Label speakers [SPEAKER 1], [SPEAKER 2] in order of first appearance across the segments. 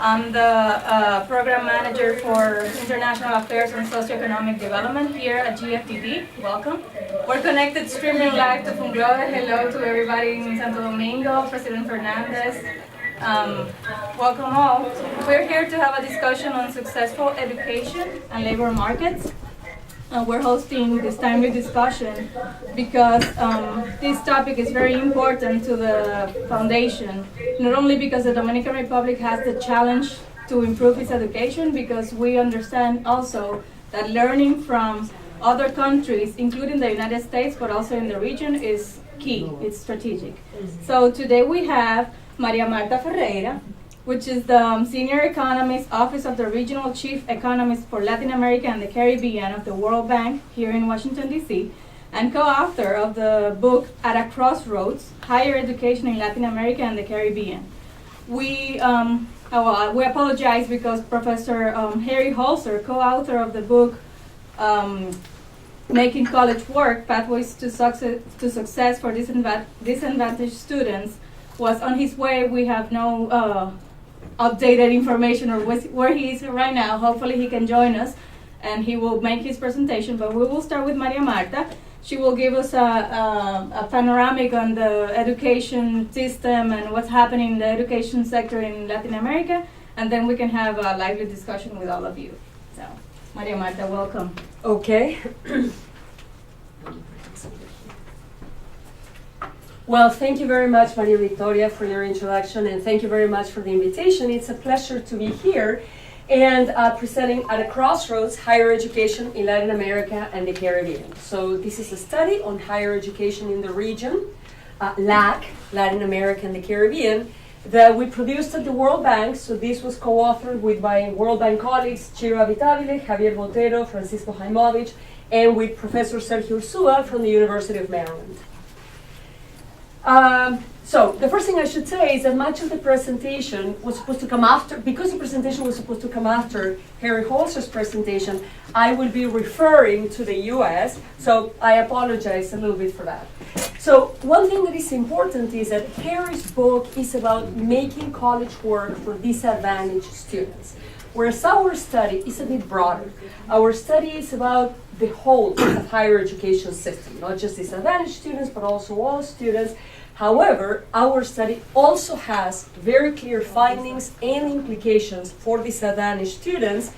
[SPEAKER 1] I'm the Program Manager for International Affairs and Socioeconomic Development here at GFDD. Welcome. We're connected streaming live to Funglode. Hello to everybody in Santo Domingo, President Fernandez. Welcome all. We're here to have a discussion on successful education and labor markets. We're hosting this timely discussion because this topic is very important to the foundation, not only because the Dominican Republic has the challenge to improve its education, because we understand also that learning from other countries, including the United States, but also in the region, is key, it's strategic. So today we have Maria Marta Ferreira, which is the Senior Economist, Office of the Regional Chief Economist for Latin America and the Caribbean of the World Bank here in Washington, D.C., and co-author of the book At a Crossroads, Higher Education in Latin America and the Caribbean. We apologize because Professor Harry Holzer, co-author of the book Making College Work, Pathways to Success for Disadvantaged Students, was on his way. We have no updated information or where he is right now. Hopefully he can join us and he will make his presentation, but we will start with Maria Marta. She will give us a panoramic on the education system and what's happening in the education sector in Latin America, and then we can have a lively discussion with all of you. So, Maria Marta, welcome.
[SPEAKER 2] Okay. Well, thank you very much, Maria Victoria, for your introduction, and thank you very much for the invitation. It's a pleasure to be here and presenting At a Crossroads, Higher Education in Latin America and the Caribbean. So this is a study on higher education in the region, LAC, Latin America and the Caribbean, that we produced at the World Bank. So this was co-authored with my World Bank colleagues, Ciro Abitabile, Javier Botero, Francisco Jaimovich, and with Professor Sergio Ursua from the University of Maryland. So the first thing I should say is that much of the presentation was supposed to come after, because the presentation was supposed to come after Harry Holzer's presentation, I will be referring to the US, so I apologize a little bit for that. So one thing that is important is that Harry's book is about making college work for disadvantaged students, whereas our study is a bit broader. Our study is about the whole of the higher education system, not just disadvantaged students, but also all students. However, our study also has very clear findings and implications for disadvantaged students,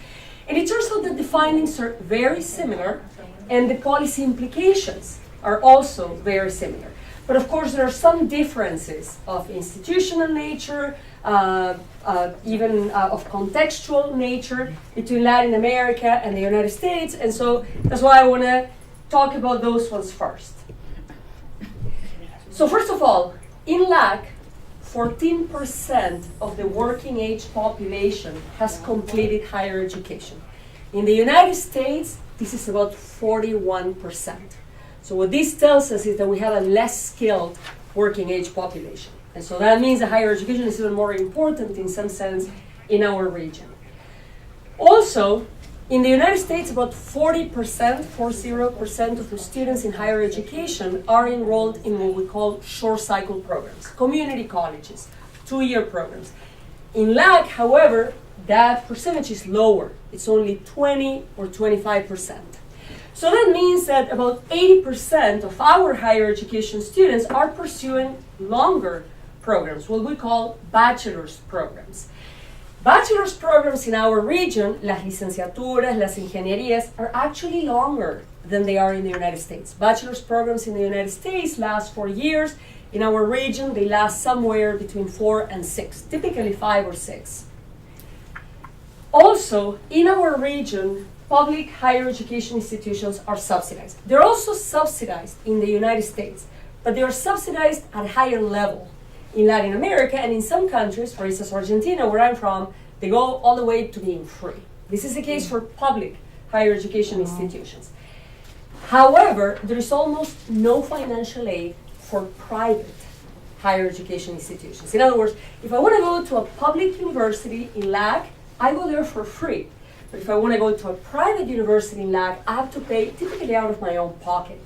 [SPEAKER 2] and it turns out that the findings are very similar, and the policy implications are also very similar. But of course, there are some differences of institutional nature, even of contextual nature between Latin America and the United States, and so that's why I want to talk about those ones first. So first of all, in LAC, 14% of the working age population has completed higher education. In the United States, this is about 41%. So what this tells us is that we have a less skilled working age population. And so that means that higher education is even more important in some sense in our region. Also, in the United States, about 40% of the students in higher education are enrolled in what we call short cycle programs, community colleges, 2-year programs. In LAC, however, that percentage is lower. It's only 20 or 25%. So that means that about 80% of our higher education students are pursuing longer programs, what we call bachelor's programs. Bachelor's programs in our region, las licenciaturas, las ingenierías, are actually longer than they are in the United States. Bachelor's programs in the United States last 4 years. In our region, they last somewhere between 4 and 6, typically 5 or 6. Also, in our region, public higher education institutions are subsidized. They're also subsidized in the United States, but they are subsidized at a higher level. In Latin America and in some countries, for instance Argentina, where I'm from, they go all the way to being free. This is the case for public higher education institutions. However, there is almost no financial aid for private higher education institutions. In other words, if I want to go to a public university in LAC, I go there for free. But if I want to go to a private university in LAC, I have to pay typically out of my own pocket.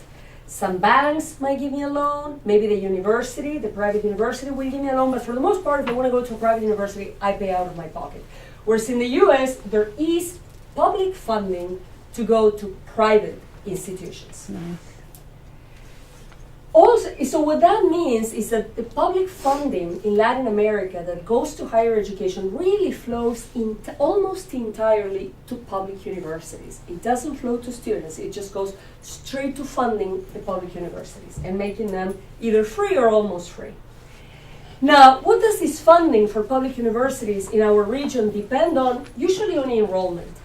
[SPEAKER 2] Some banks might give me a loan, maybe the university, the private university will give me a loan, but for the most part, if I want to go to a private university, I pay out of my pocket. Whereas in the US, there is public funding to go to private institutions. Also, so what that means is that the public funding in Latin America that goes to higher education really flows almost entirely to public universities. It doesn't flow to students, it just goes straight to funding the public universities and making them either free or almost free. Now, what does this funding for public universities in our region depend on? Usually on enrollment.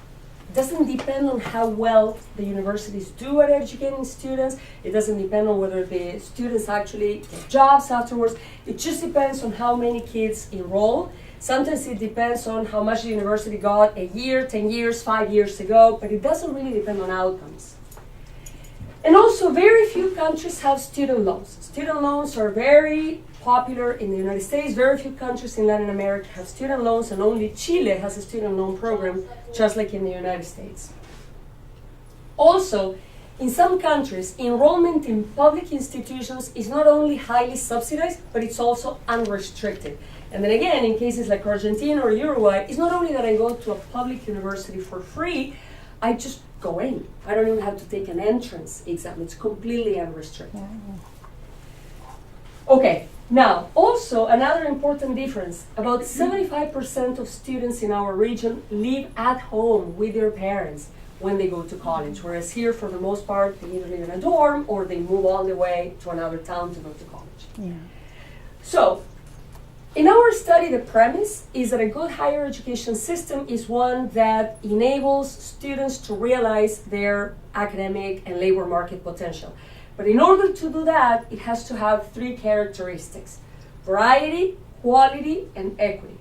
[SPEAKER 2] It doesn't depend on how well the universities do at educating students. It doesn't depend on whether the students actually get jobs afterwards. It just depends on how many kids enroll. Sometimes it depends on how much the university got a year, 10 years, 5 years ago, but it doesn't really depend on outcomes. And also, very few countries have student loans. Student loans are very popular in the United States. Very few countries in Latin America have student loans, and only Chile has a student loan program, just like in the United States. Also, in some countries, enrollment in public institutions is not only highly subsidized, but it's also unrestricted. And then again, in cases like Argentina or Uruguay, it's not only that I go to a public university for free, I just go in. I don't even have to take an entrance exam. It's completely unrestricted. Okay, now also another important difference. About 75% of students in our region live at home with their parents when they go to college, whereas here, for the most part, they either live in a dorm or they move all the way to another town to go to college.
[SPEAKER 3] Yeah.
[SPEAKER 2] So, in our study, the premise is that a good higher education system is one that enables students to realize their academic and labor market potential. But in order to do that, it has to have three characteristics: variety, quality, and equity.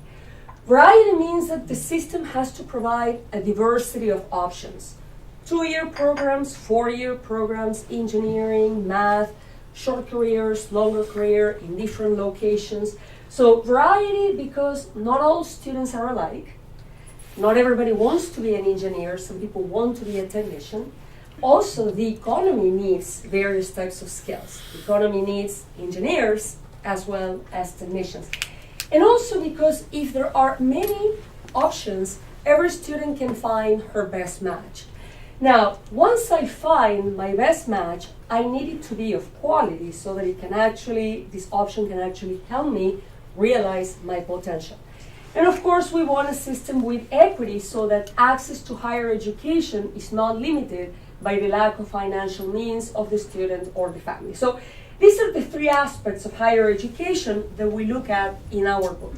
[SPEAKER 2] Variety means that the system has to provide a diversity of options. 2-year programs, 4-year programs, engineering, math, short careers, longer career in different locations. So variety, because not all students are alike. Not everybody wants to be an engineer. Some people want to be a technician. Also, the economy needs various types of skills. The economy needs engineers as well as technicians. And also because if there are many options, every student can find her best match. Now, once I find my best match, I need it to be of quality so that this option can actually help me realize my potential. And of course, we want a system with equity so that access to higher education is not limited by the lack of financial means of the student or the family. So these are the three aspects of higher education that we look at in our book.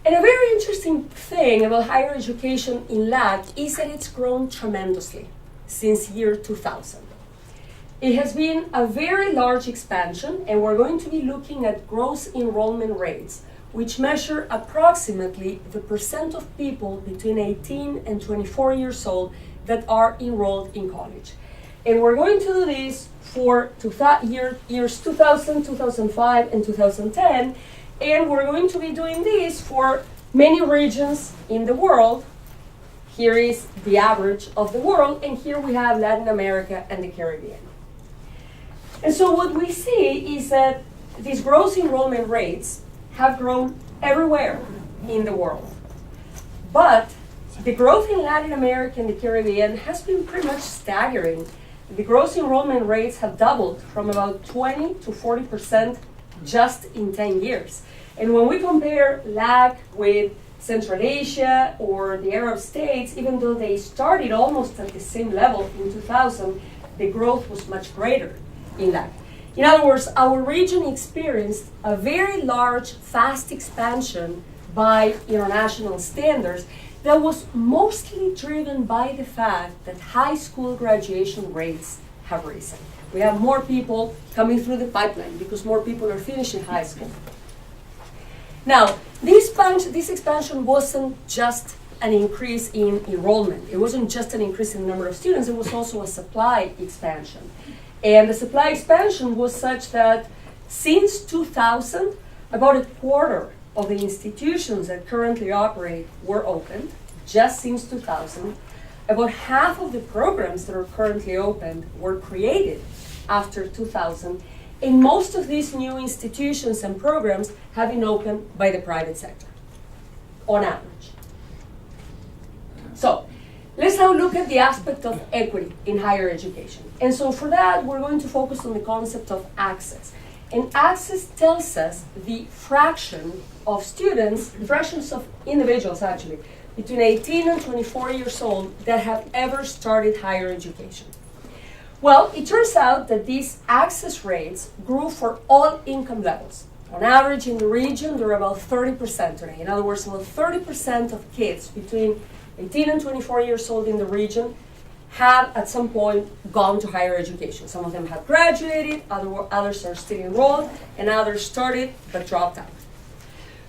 [SPEAKER 2] And a very interesting thing about higher education in LAC is that it's grown tremendously since year 2000. It has been a very large expansion, and we're going to be looking at gross enrollment rates, which measure approximately the percent of people between 18 and 24 years old that are enrolled in college. And we're going to do this for years 2000, 2005, and 2010, and we're going to be doing this for many regions in the world. Here is the average of the world, and here we have Latin America and the Caribbean. And so what we see is that these gross enrollment rates have grown everywhere in the world. But the growth in Latin America and the Caribbean has been pretty much staggering. The gross enrollment rates have doubled from about 20 to 40% just in 10 years. And when we compare LAC with Central Asia or the Arab states, even though they started almost at the same level in 2000, the growth was much greater in LAC. In other words, our region experienced a very large, fast expansion by international standards that was mostly driven by the fact that high school graduation rates have risen. We have more people coming through the pipeline because more people are finishing high school. Now, this expansion wasn't just an increase in enrollment. It wasn't just an increase in the number of students. It was also a supply expansion. And the supply expansion was such that since 2000, about a quarter of the institutions that currently operate were opened, just since 2000. About half of the programs that are currently open were created after 2000, and most of these new institutions and programs have been opened by the private sector, on average. So, let's now look at the aspect of equity in higher education. And so for that, we're going to focus on the concept of access. And access tells us the fraction of students, the fractions of individuals actually, between 18 and 24 years old that have ever started higher education. Well, it turns out that these access rates grew for all income levels. On average in the region, they're about 30% today. In other words, about 30% of kids between 18 and 24 years old in the region have at some point gone to higher education. Some of them have graduated, others are still enrolled, and others started but dropped out.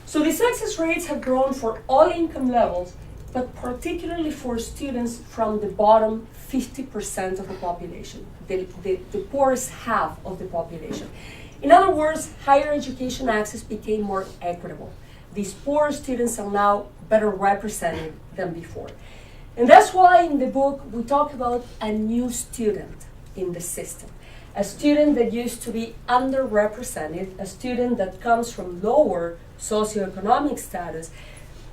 [SPEAKER 2] So these access rates have grown for all income levels, but particularly for students from the bottom 50% of the population, the poorest half of the population. In other words, higher education access became more equitable. These poor students are now better represented than before. And that's why in the book we talk about a new student in the system. A student that used to be underrepresented, a student that comes from lower socioeconomic status,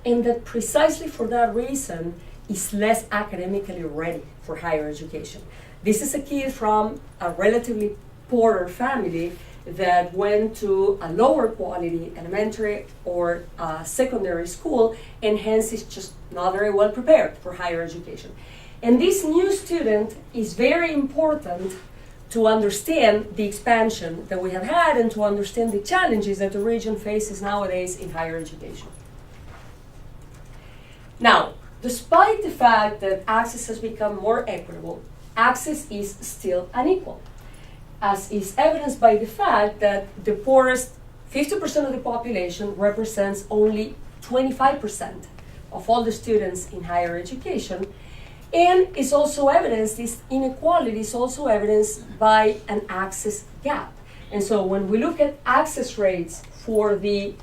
[SPEAKER 2] and that precisely for that reason is less academically ready for higher education. This is a kid from a relatively poorer family that went to a lower quality elementary or secondary school, and hence is just not very well prepared for higher education. And this new student is very important to understand the expansion that we have had and to understand the challenges that the region faces nowadays in higher education. Now, despite the fact that access has become more equitable, access is still unequal, as is evidenced by the fact that the poorest 50% of the population represents only 25% of all the students in higher education, and is also evidenced, this inequality is also evidenced by an access gap. And so when we look at access rates for the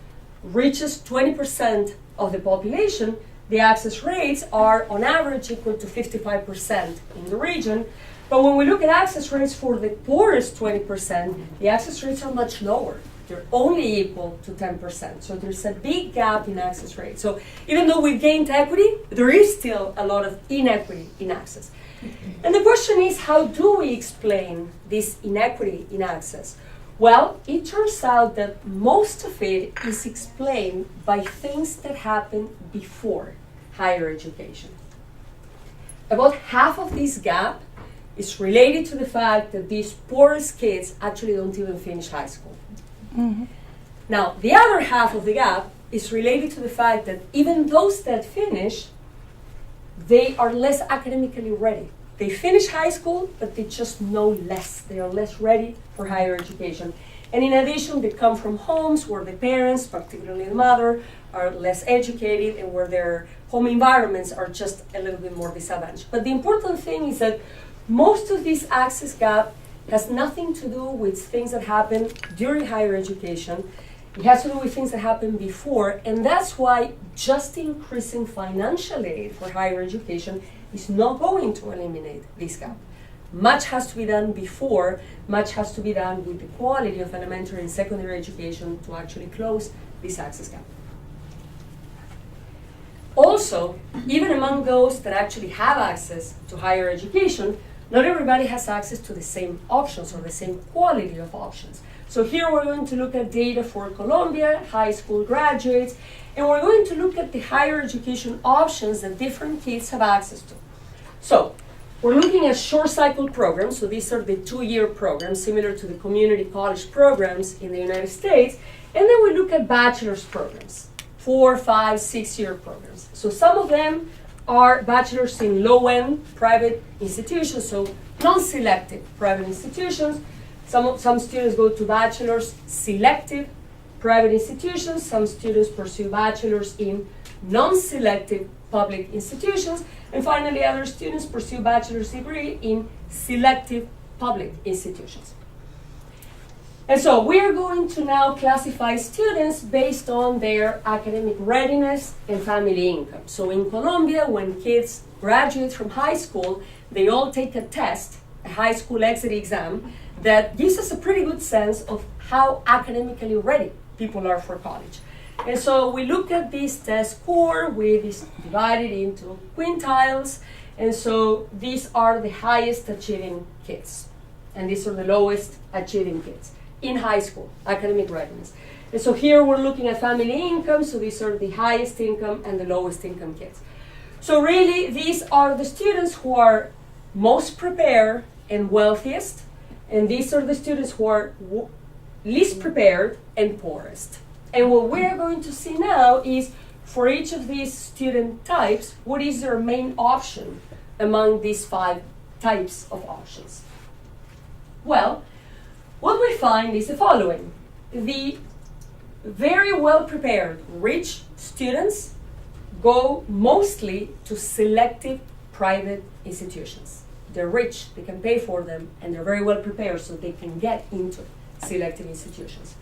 [SPEAKER 2] richest 20% of the population, the access rates are on average equal to 55% in the region. But when we look at access rates for the poorest 20%, the access rates are much lower. They're only equal to 10%. So there's a big gap in access rates. So even though we've gained equity, there is still a lot of inequity in access. And the question is, how do we explain this inequity in access? Well, it turns out that most of it is explained by things that happen before higher education. About half of this gap is related to the fact that these poorest kids actually don't even finish high school. Mm-hmm. Now, the other half of the gap is related to the fact that even those that finish, they are less academically ready. They finish high school, but they just know less. They are less ready for higher education. And in addition, they come from homes where the parents, particularly the mother, are less educated and where their home environments are just a little bit more disadvantaged. But the important thing is that most of this access gap has nothing to do with things that happen during higher education. It has to do with things that happen before, and that's why just increasing financial aid for higher education is not going to eliminate this gap. Much has to be done before, much has to be done with the quality of elementary and secondary education to actually close this access gap. Also, even among those that actually have access to higher education, not everybody has access to the same options or the same quality of options. So here we're going to look at data for Colombia, high school graduates, and we're going to look at the higher education options that different kids have access to. So we're looking at short cycle programs, so these are the 2-year programs similar to the community college programs in the United States, and then we look at bachelor's programs, 4, 5, 6-year programs. So some of them are bachelors in low-end private institutions, so non-selective private institutions. Some students go to bachelor's selective private institutions. Some students pursue bachelors in non-selective public institutions. And finally, other students pursue bachelor's degree in selective public institutions. And so we're going to now classify students based on their academic readiness and family income. So in Colombia, when kids graduate from high school, they all take a test, a high school exit exam, that gives us a pretty good sense of how academically ready people are for college. And so we look at this test score, we divide it into quintiles, and so these are the highest achieving kids, and these are the lowest achieving kids in high school, academic readiness. And so here we're looking at family income, so these are the highest income and the lowest income kids. So really, these are the students who are most prepared and wealthiest, and these are the students who are least prepared and poorest. And what we're going to see now is, for each of these student types, what is their main option among these 5 types of options? Well, what we find is the following. The very well-prepared, rich students go mostly to selective private institutions. They're rich, they can pay for them, and they're very well prepared so they can get into selective institutions.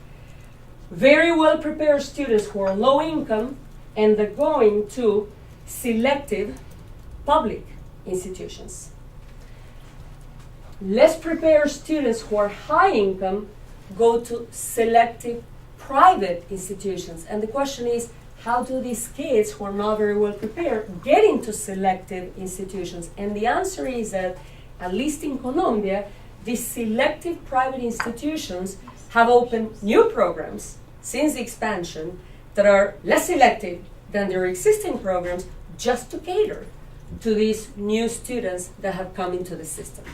[SPEAKER 2] Very well prepared students who are low income and they're going to selective public institutions. Less prepared students who are high income go to selective private institutions. And the question is, how do these kids who are not very well prepared get into selective institutions? And the answer is that, at least in Colombia, these selective private institutions have opened new programs since the expansion that are less selective than their existing programs, just to cater to these new students that have come into the system.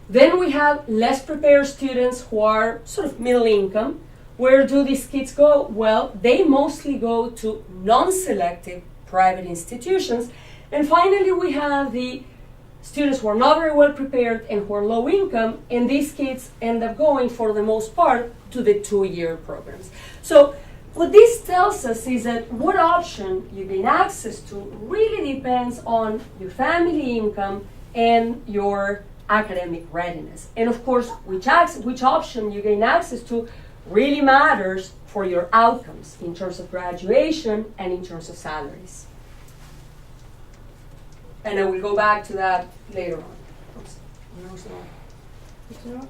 [SPEAKER 2] Then we have less prepared students who are sort of middle income. Where do these kids go? Well, they mostly go to non-selective private institutions. And finally, we have the students who are not very well prepared and who are low income, and these kids end up going, for the most part, to the 2-year programs. So what this tells us is that what option you gain access to really depends on your family income and your academic readiness. And of course, which option you gain access to really matters for your outcomes in terms of graduation and in terms of salaries. And I will go back to that later on. Oops. No.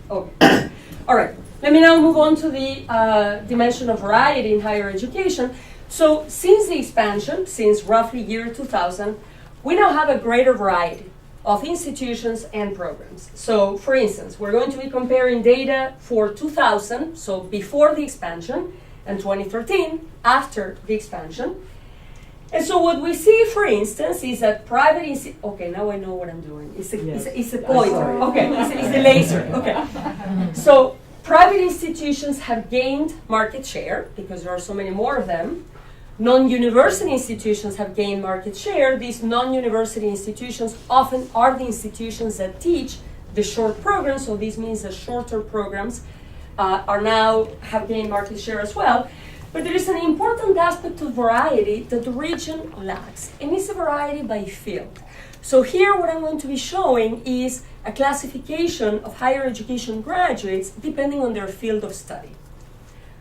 [SPEAKER 2] Okay. All right. Let me now move on to the dimension of variety in higher education. So since the expansion, since roughly year 2000, we now have a greater variety of institutions and programs. So for instance, we're going to be comparing data for 2000, so before the expansion, and 2013, after the expansion. And so what we see, for instance, is that private okay, now I know what I'm doing. It's a pointer. Okay, it's a laser. Okay. So private institutions have gained market share because there are so many more of them. Non-university institutions have gained market share. These non-university institutions often are the institutions that teach the short programs, so this means that shorter programs have gained market share as well. But there is an important aspect of variety that the region lacks, and it's a variety by field. So here what I'm going to be showing is a classification of higher education graduates depending on their field of study.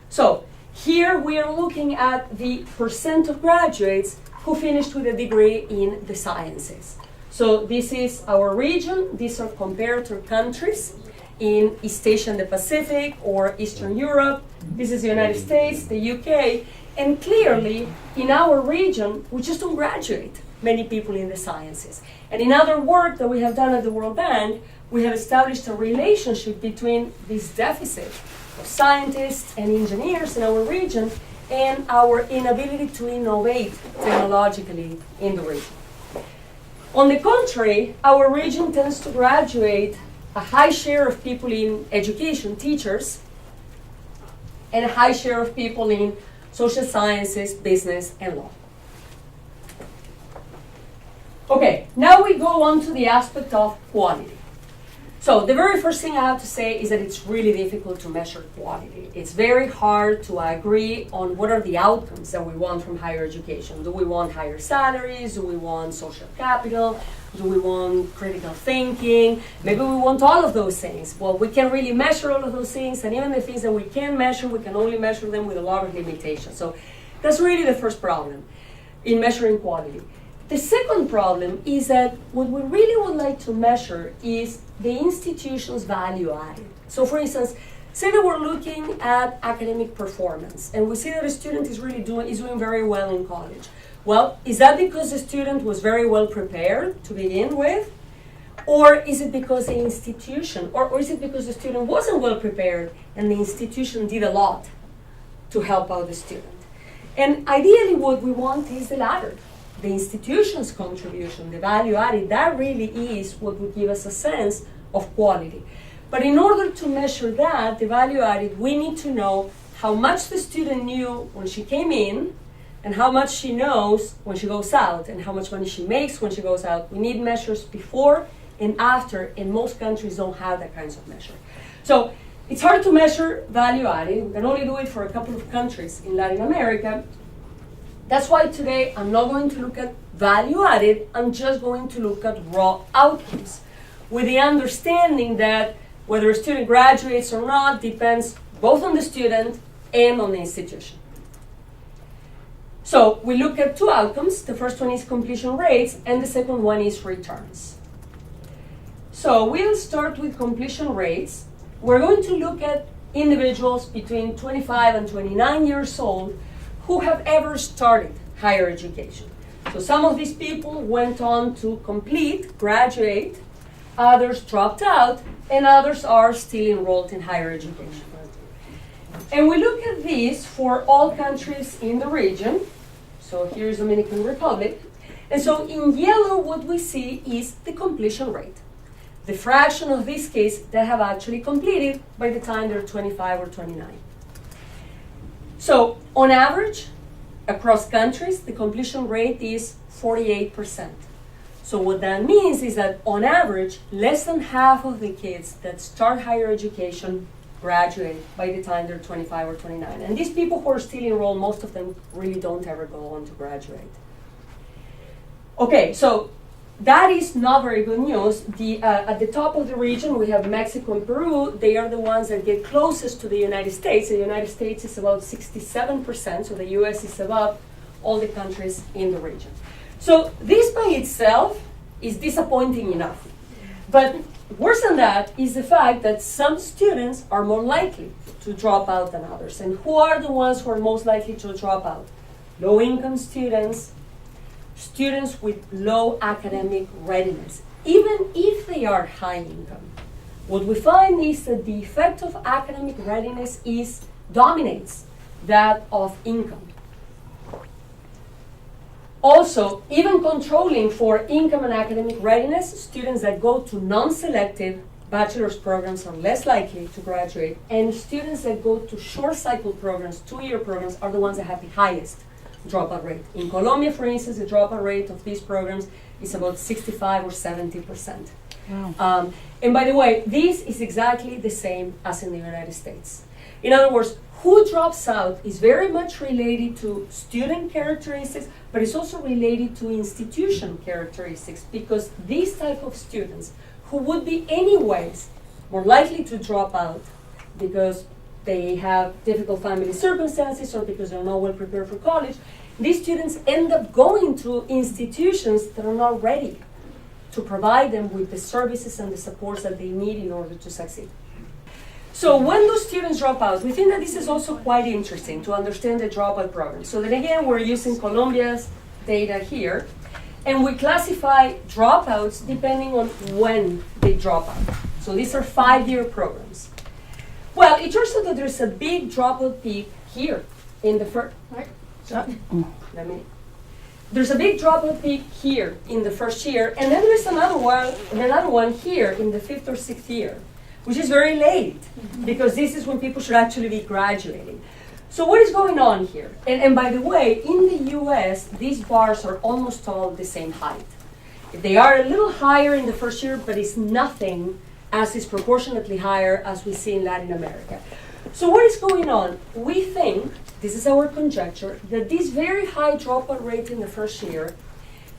[SPEAKER 2] So here we are looking at the percent of graduates who finished with a degree in the sciences. So this is our region. These are comparator countries in East Asia and the Pacific or Eastern Europe. This is the United States, the UK. And clearly, in our region, we just don't graduate many people in the sciences. And in other work that we have done at the World Bank, we have established a relationship between this deficit of scientists and engineers in our region and our inability to innovate technologically in the region. On the contrary, our region tends to graduate a high share of people in education, teachers, and a high share of people in social sciences, business, and law. Okay, now we go on to the aspect of quality. So the very first thing I have to say is that it's really difficult to measure quality. It's very hard to agree on what are the outcomes that we want from higher education. Do we want higher salaries? Do we want social capital? Do we want critical thinking? Maybe we want all of those things. Well, we can't really measure all of those things, and even the things that we can measure, we can only measure them with a lot of limitations. So that's really the first problem in measuring quality. The second problem is that what we really would like to measure is the institution's value added. So for instance, say that we're looking at academic performance and we see that a student is doing very well in college. Well, is that because the student was very well prepared to begin with? Or is it because the institution, or is it because the student wasn't well prepared and the institution did a lot to help out the student? And ideally what we want is the latter. The institution's contribution, the value added, that really is what would give us a sense of quality. But in order to measure that, the value added, we need to know how much the student knew when she came in, and how much she knows when she goes out, and how much money she makes when she goes out. We need measures before and after, and most countries don't have that kinds of measure. So it's hard to measure value added. We can only do it for a couple of countries in Latin America. That's why today I'm not going to look at value added, I'm just going to look at raw outcomes, with the understanding that whether a student graduates or not depends both on the student and on the institution. So we look at two outcomes. The first one is completion rates, and the second one is returns. So we'll start with completion rates. We're going to look at individuals between 25 and 29 years old who have ever started higher education. So some of these people went on to complete, graduate, others dropped out, and others are still enrolled in higher education. And we look at this for all countries in the region. So here's Dominican Republic. And so in yellow, what we see is the completion rate, the fraction of these kids that have actually completed by the time they're 25 or 29. So on average, across countries, the completion rate is 48%. So what that means is that on average, less than half of the kids that start higher education graduate by the time they're 25 or 29. And these people who are still enrolled, most of them really don't ever go on to graduate. Okay, so that is not very good news. At the top of the region, we have Mexico and Peru. They are the ones that get closest to the United States. The United States is about 67%, so the US is above all the countries in the region. So this by itself is disappointing enough. But worse than that is the fact that some students are more likely to drop out than others. And who are the ones who are most likely to drop out? Low-income students, students with low academic readiness, even if they are high income. What we find is that the effect of academic readiness dominates that of income. Also, even controlling for income and academic readiness, students that go to non-selective bachelor's programs are less likely to graduate, and students that go to short cycle programs, 2-year programs, are the ones that have the highest dropout rate. In Colombia, for instance, the dropout rate of these programs is about 65 or 70%. Wow. And by the way, this is exactly the same as in the United States. In other words, who drops out is very much related to student characteristics, but it's also related to institution characteristics, because these type of students who would be anyways more likely to drop out because they have difficult family circumstances or because they're not well prepared for college, these students end up going to institutions that are not ready to provide them with the services and the supports that they need in order to succeed. So when do students drop out? We think that this is also quite interesting to understand the dropout program. So then again, we're using Colombia's data here, and we classify dropouts depending on when they drop out. So these are 5-year programs. Well, it turns out that there's a big dropout peak here in the first, right? There's a big dropout peak here in the first year, and then there's another one here in the 5th or 6th year, which is very late, because this is when people should actually be graduating. So what is going on here? And by the way, in the US, these bars are almost all the same height. They are a little higher in the first year, but it's nothing as is proportionately higher as we see in Latin America. So what is going on? We think, this is our conjecture, that this very high dropout rate in the first year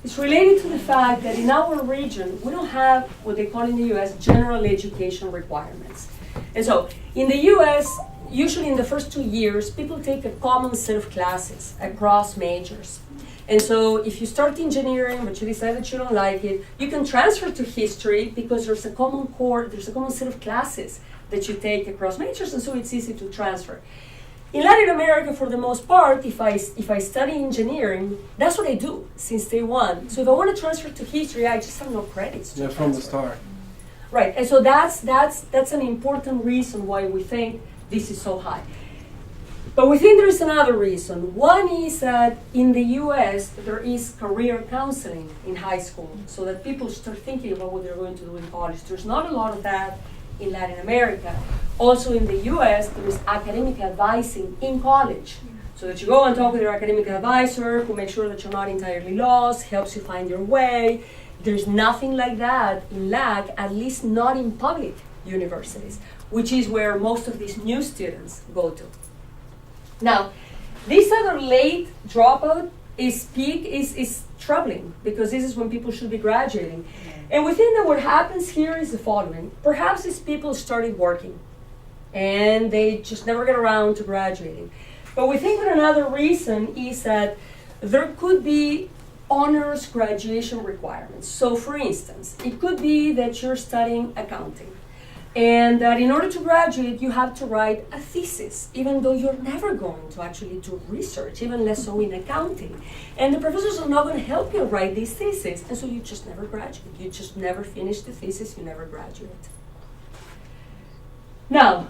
[SPEAKER 2] is related to the fact that in our region, we don't have what they call in the US general education requirements. And so in the US, usually in the first 2 years, people take a common set of classes across majors. And so if you start engineering, but you decide that you don't like it, you can transfer to history because there's a common core, there's a common set of classes that you take across majors, and so it's easy to transfer. In Latin America, for the most part, if I study engineering, that's what I do since day one. So if I want to transfer to history, I just have no credits to transfer.
[SPEAKER 3] From the start.
[SPEAKER 2] Right, and so that's an important reason why we think this is so high. But we think there is another reason. One is that in the US, there is career counseling in high school, so that people start thinking about what they're going to do in college. There's not a lot of that in Latin America. Also in the US, there is academic advising in college, so that you go and talk with your academic advisor who makes sure that you're not entirely lost, helps you find your way. There's nothing like that in LAC, at least not in public universities, which is where most of these new students go to. Now, this other late dropout is troubling, because this is when people should be graduating. And we think that what happens here is the following. Perhaps these people started working and they just never get around to graduating. But we think that another reason is that there could be honors graduation requirements. So for instance, it could be that you're studying accounting, and that in order to graduate, you have to write a thesis, even though you're never going to actually do research, even less so in accounting. And the professors are not going to help you write these theses, and so you just never graduate. You just never finish the thesis, you never graduate. Now,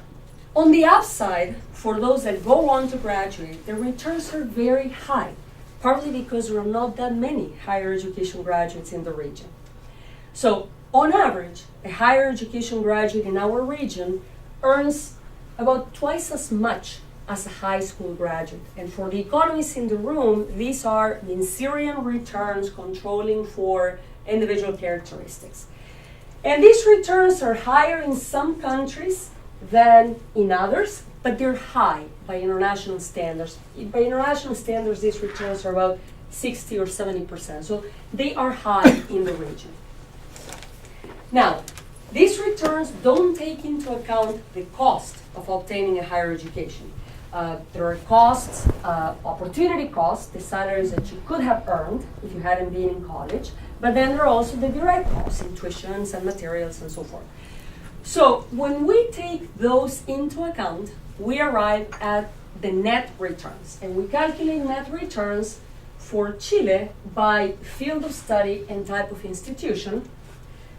[SPEAKER 2] on the upside, for those that go on to graduate, the returns are very high, partly because there are not that many higher education graduates in the region. So, on average, a higher education graduate in our region earns about twice as much as a high school graduate. And for the economists in the room, these are Syrian returns controlling for individual characteristics. And these returns are higher in some countries than in others, but they're high by international standards. By international standards, these returns are about 60 or 70%. So they are high in the region. Now, these returns don't take into account the cost of obtaining a higher education. There are costs, opportunity costs, the salaries that you could have earned if you hadn't been in college, but then there are also the direct costs in tuitions and materials and so forth. So when we take those into account, we arrive at the net returns, and we calculate net returns for Chile by field of study and type of institution.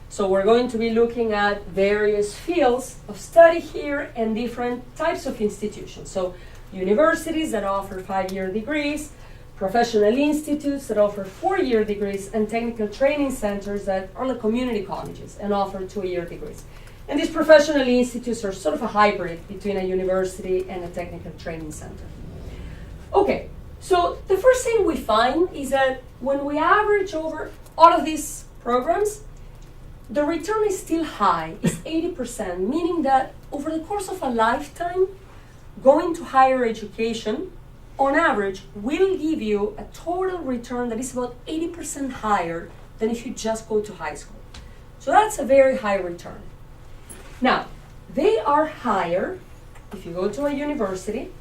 [SPEAKER 2] So we're going to be looking at various fields of study here and different types of institutions. So universities that offer 5-year degrees, professional institutes that offer 4-year degrees, and technical training centers that are like community colleges and offer 2-year degrees. And these professional institutes are sort of a hybrid between a university and a technical training center. Okay, so the first thing we find is that when we average over all of these programs, the return is still high, it's 80%, meaning that over the course of a lifetime, going to higher education, on average, will give you a total return that is about 80% higher than if you just go to high school. So that's a very high return. Now, they are higher if you go to a university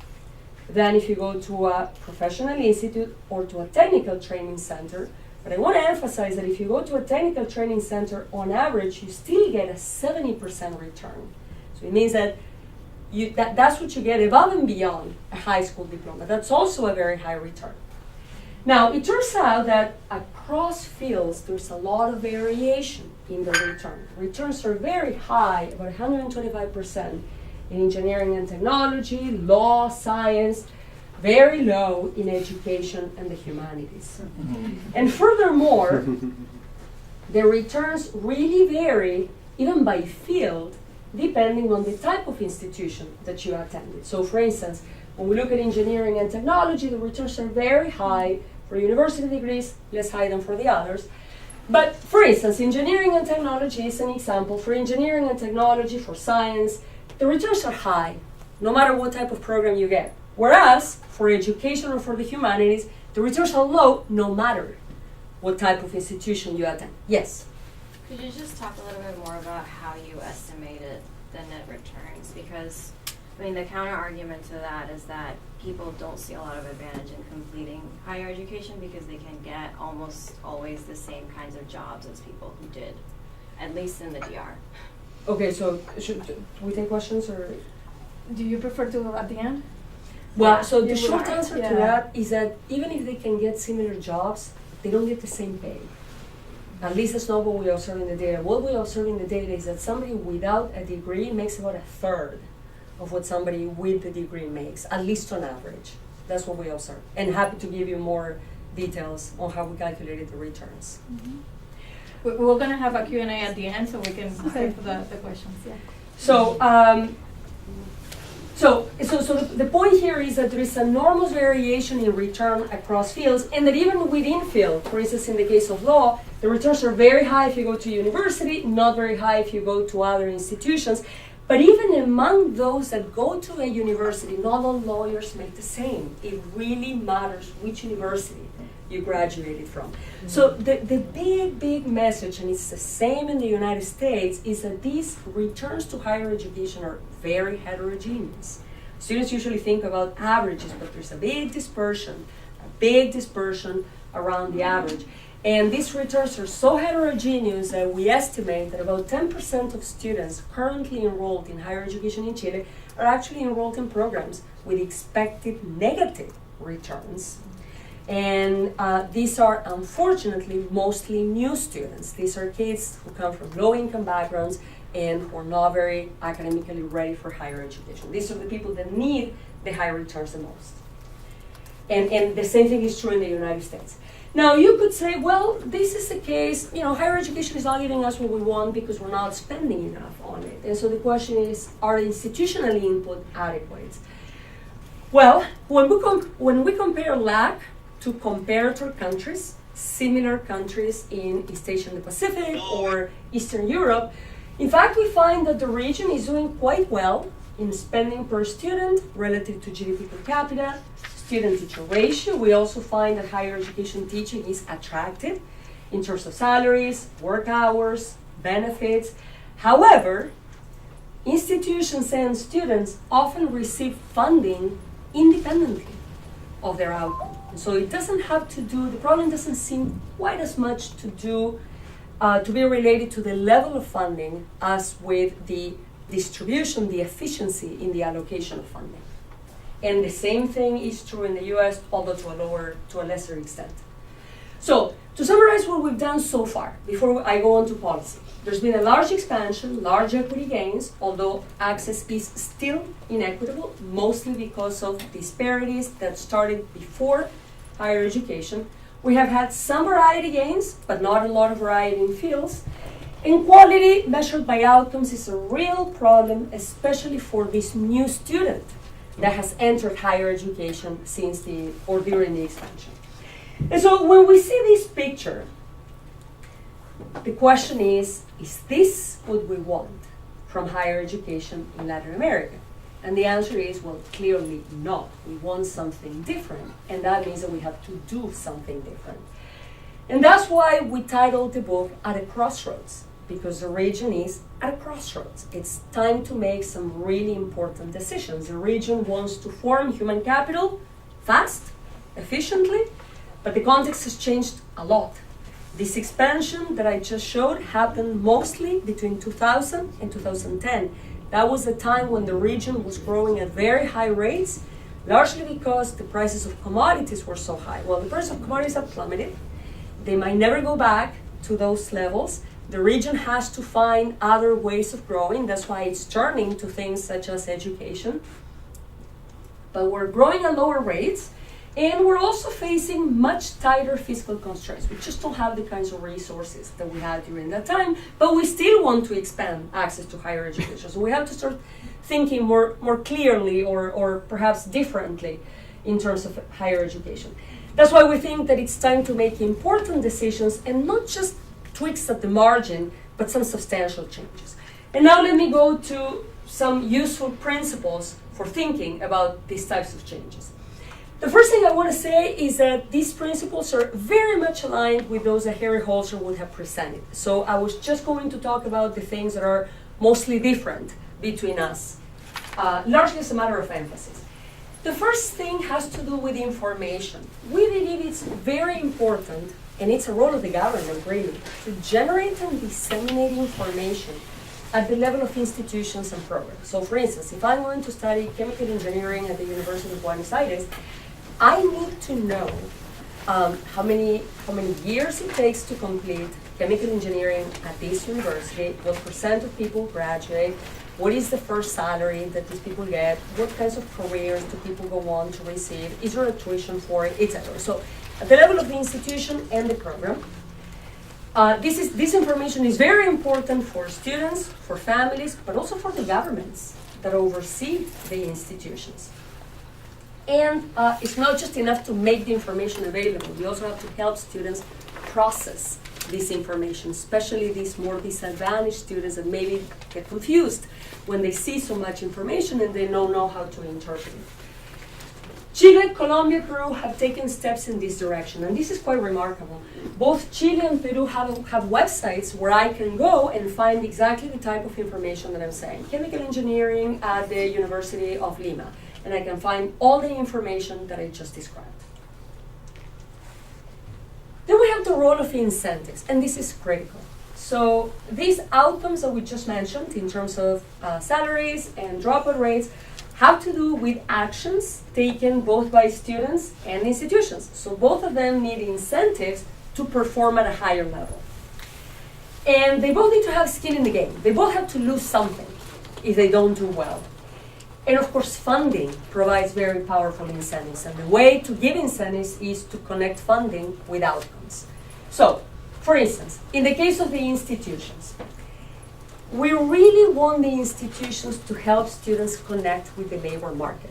[SPEAKER 2] than if you go to a professional institute or to a technical training center. But I want to emphasize that if you go to a technical training center, on average, you still get a 70% return. So it means that that's what you get above and beyond a high school diploma. That's also a very high return. Now, it turns out that across fields, there's a lot of variation in the return. Returns are very high, about 125% in engineering and technology, law, science, very low in education and the humanities. And furthermore, the returns really vary, even by field, depending on the type of institution that you attended. So for instance, when we look at engineering and technology, the returns are very high for university degrees, less high than for the others. But for instance, engineering and technology is an example. For engineering and technology, for science, the returns are high, no matter what type of program you get. Whereas, for education or for the humanities, the returns are low, no matter what type of institution you attend. Yes?
[SPEAKER 3] Could you just talk a little bit more about how you estimated the net returns? Because, I mean, the counter argument to that is that people don't see a lot of advantage in completing higher education because they can get almost always the same kinds of jobs as people who did, at least in the DR.
[SPEAKER 2] Okay, so should we take questions or?
[SPEAKER 1] Do you prefer to at the end?
[SPEAKER 2] Well,
[SPEAKER 1] Yeah,
[SPEAKER 2] so the
[SPEAKER 1] you
[SPEAKER 2] short
[SPEAKER 1] would.
[SPEAKER 2] answer
[SPEAKER 1] Yeah.
[SPEAKER 2] to that is that even if they can get similar jobs, they don't get the same pay. At least that's not what we observe in the data. What we observe in the data is that somebody without a degree makes about a third of what somebody with the degree makes, at least on average. That's what we observe. And happy to give you more details on how we calculated the returns.
[SPEAKER 1] We're going to have a Q&A at the end so we can save the questions. Yeah.
[SPEAKER 2] So, the point here is that there is enormous variation in return across fields, and that even within field, for instance, in the case of law, the returns are very high if you go to university, not very high if you go to other institutions. But even among those that go to a university, not all lawyers make the same. It really matters which university you graduated from. So the big message, and it's the same in the United States, is that these returns to higher education are very heterogeneous. Students usually think about averages, but there's a big dispersion around the average. And these returns are so heterogeneous that we estimate that about 10% of students currently enrolled in higher education in Chile are actually enrolled in programs with expected negative returns. And these are, unfortunately, mostly new students. These are kids who come from low-income backgrounds and who are not very academically ready for higher education. These are the people that need the higher returns the most. And the same thing is true in the United States. Now, you could say, well, this is the case, higher education is not giving us what we want because we're not spending enough on it. And so the question is, are institutional input adequate? Well, when we compare LAC to comparator countries, similar countries in East Asia and the Pacific or Eastern Europe, in fact, we find that the region is doing quite well in spending per student relative to GDP per capita, student-teacher ratio. We also find that higher education teaching is attractive in terms of salaries, work hours, benefits. However, institutions and students often receive funding independently of their outcome. And so it doesn't have to do, the problem doesn't seem quite as much to be related to the level of funding as with the distribution, the efficiency in the allocation of funding. And the same thing is true in the US, although to a lesser extent. So, to summarize what we've done so far, before I go on to policy, there's been a large expansion, large equity gains, although access is still inequitable, mostly because of disparities that started before higher education. We have had some variety gains, but not a lot of variety in fields. Inequality measured by outcomes is a real problem, especially for this new student that has entered higher education during the expansion. And so when we see this picture, the question is this what we want from higher education in Latin America? And the answer is, well, clearly not. We want something different, and that means that we have to do something different. And that's why we titled the book At a Crossroads, because the region is at a crossroads. It's time to make some really important decisions. The region wants to form human capital fast, efficiently, but the context has changed a lot. This expansion that I just showed happened mostly between 2000 and 2010. That was the time when the region was growing at very high rates, largely because the prices of commodities were so high. Well, the price of commodities have plummeted. They might never go back to those levels. The region has to find other ways of growing. That's why it's turning to things such as education. But we're growing at lower rates, and we're also facing much tighter fiscal constraints. We just don't have the kinds of resources that we had during that time, but we still want to expand access to higher education. So we have to start thinking more clearly or perhaps differently in terms of higher education. That's why we think that it's time to make important decisions and not just tweaks at the margin, but some substantial changes. And now let me go to some useful principles for thinking about these types of changes. The first thing I want to say is that these principles are very much aligned with those that Harry Holzer would have presented. So I was just going to talk about the things that are mostly different between us, largely as a matter of emphasis. The first thing has to do with information. We believe it's very important, and it's a role of the government really, to generate and disseminate information at the level of institutions and programs. So for instance, if I'm going to study chemical engineering at the University of Buenos Aires, I need to know how many years it takes to complete chemical engineering at this university, what percent of people graduate, what is the first salary that these people get, what kinds of careers do people go on to receive, is there a tuition for it, etc. So at the level of the institution and the program, this information is very important for students, for families, but also for the governments that oversee the institutions. And it's not just enough to make the information available. We also have to help students process this information, especially these more disadvantaged students that maybe get confused when they see so much information and they don't know how to interpret it. Chile, Colombia, Peru have taken steps in this direction, and this is quite remarkable. Both Chile and Peru have websites where I can go and find exactly the type of information that I'm saying. Chemical engineering at the University of Lima, and I can find all the information that I just described. Then we have the role of incentives, and this is critical. So these outcomes that we just mentioned in terms of salaries and dropout rates have to do with actions taken both by students and institutions. So both of them need incentives to perform at a higher level. And they both need to have skin in the game. They both have to lose something if they don't do well. And of course, funding provides very powerful incentives. And the way to give incentives is to connect funding with outcomes. So, for instance, in the case of the institutions, we really want the institutions to help students connect with the labor market.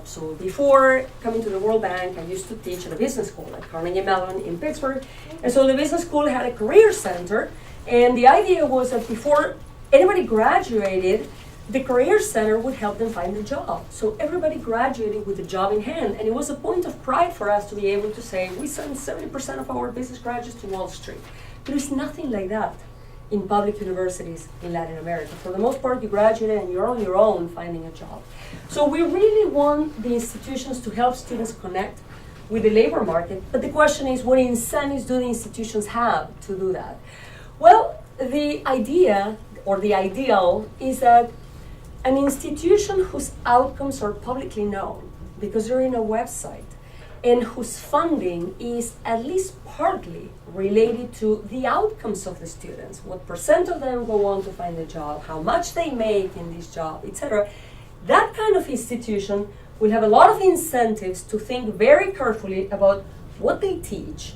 [SPEAKER 2] So before coming to the World Bank, I used to teach at a business school at Carnegie Mellon in Pittsburgh. And so the business school had a career center. And the idea was that before anybody graduated, the career center would help them find a job. So everybody graduated with a job in hand. And it was a point of pride for us to be able to say, we send 70% of our business graduates to Wall Street. There is nothing like that in public universities in Latin America. For the most part, you graduate and you're on your own finding a job. So we really want the institutions to help students connect with the labor market. But the question is, what incentives do the institutions have to do that? Well, the idea or the ideal is that an institution whose outcomes are publicly known because they're in a website and whose funding is at least partly related to the outcomes of the students, what percent of them go on to find a job, how much they make in this job, etc. That kind of institution will have a lot of incentives to think very carefully about what they teach,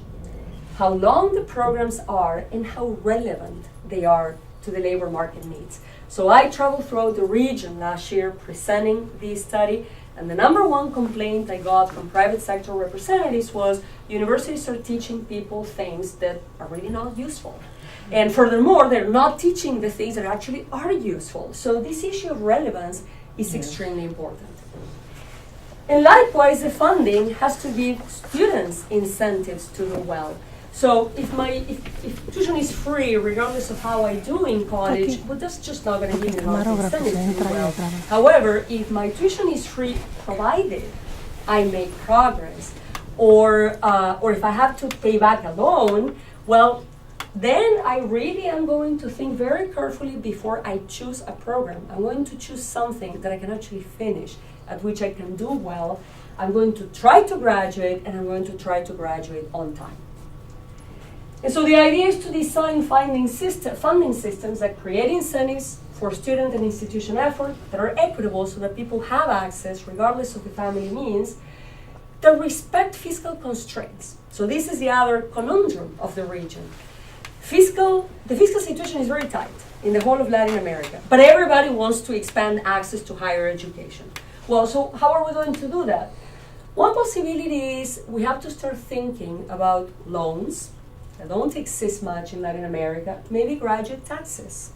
[SPEAKER 2] how long the programs are, and how relevant they are to the labor market needs. So I traveled throughout the region last year presenting this study, and the number one complaint I got from private sector representatives was universities are teaching people things that are really not useful. And furthermore, they're not teaching the things that actually are useful. So this issue of relevance is extremely important. And likewise, the funding has to give students incentives to do well. So if tuition is free, regardless of how I do in college, well, that's just not going to give me a lot of incentives to do well. However, if my tuition is free, provided I make progress, or if I have to pay back a loan, well, then I really am going to think very carefully before I choose a program. I'm going to choose something that I can actually finish, at which I can do well. I'm going to try to graduate, and I'm going to try to graduate on time. And so the idea is to design funding systems that create incentives for student and institution effort that are equitable so that people have access, regardless of the family means, that respect fiscal constraints. So this is the other conundrum of the region. The fiscal situation is very tight in the whole of Latin America, but everybody wants to expand access to higher education. Well, so how are we going to do that? One possibility is we have to start thinking about loans that don't exist much in Latin America, maybe graduate taxes,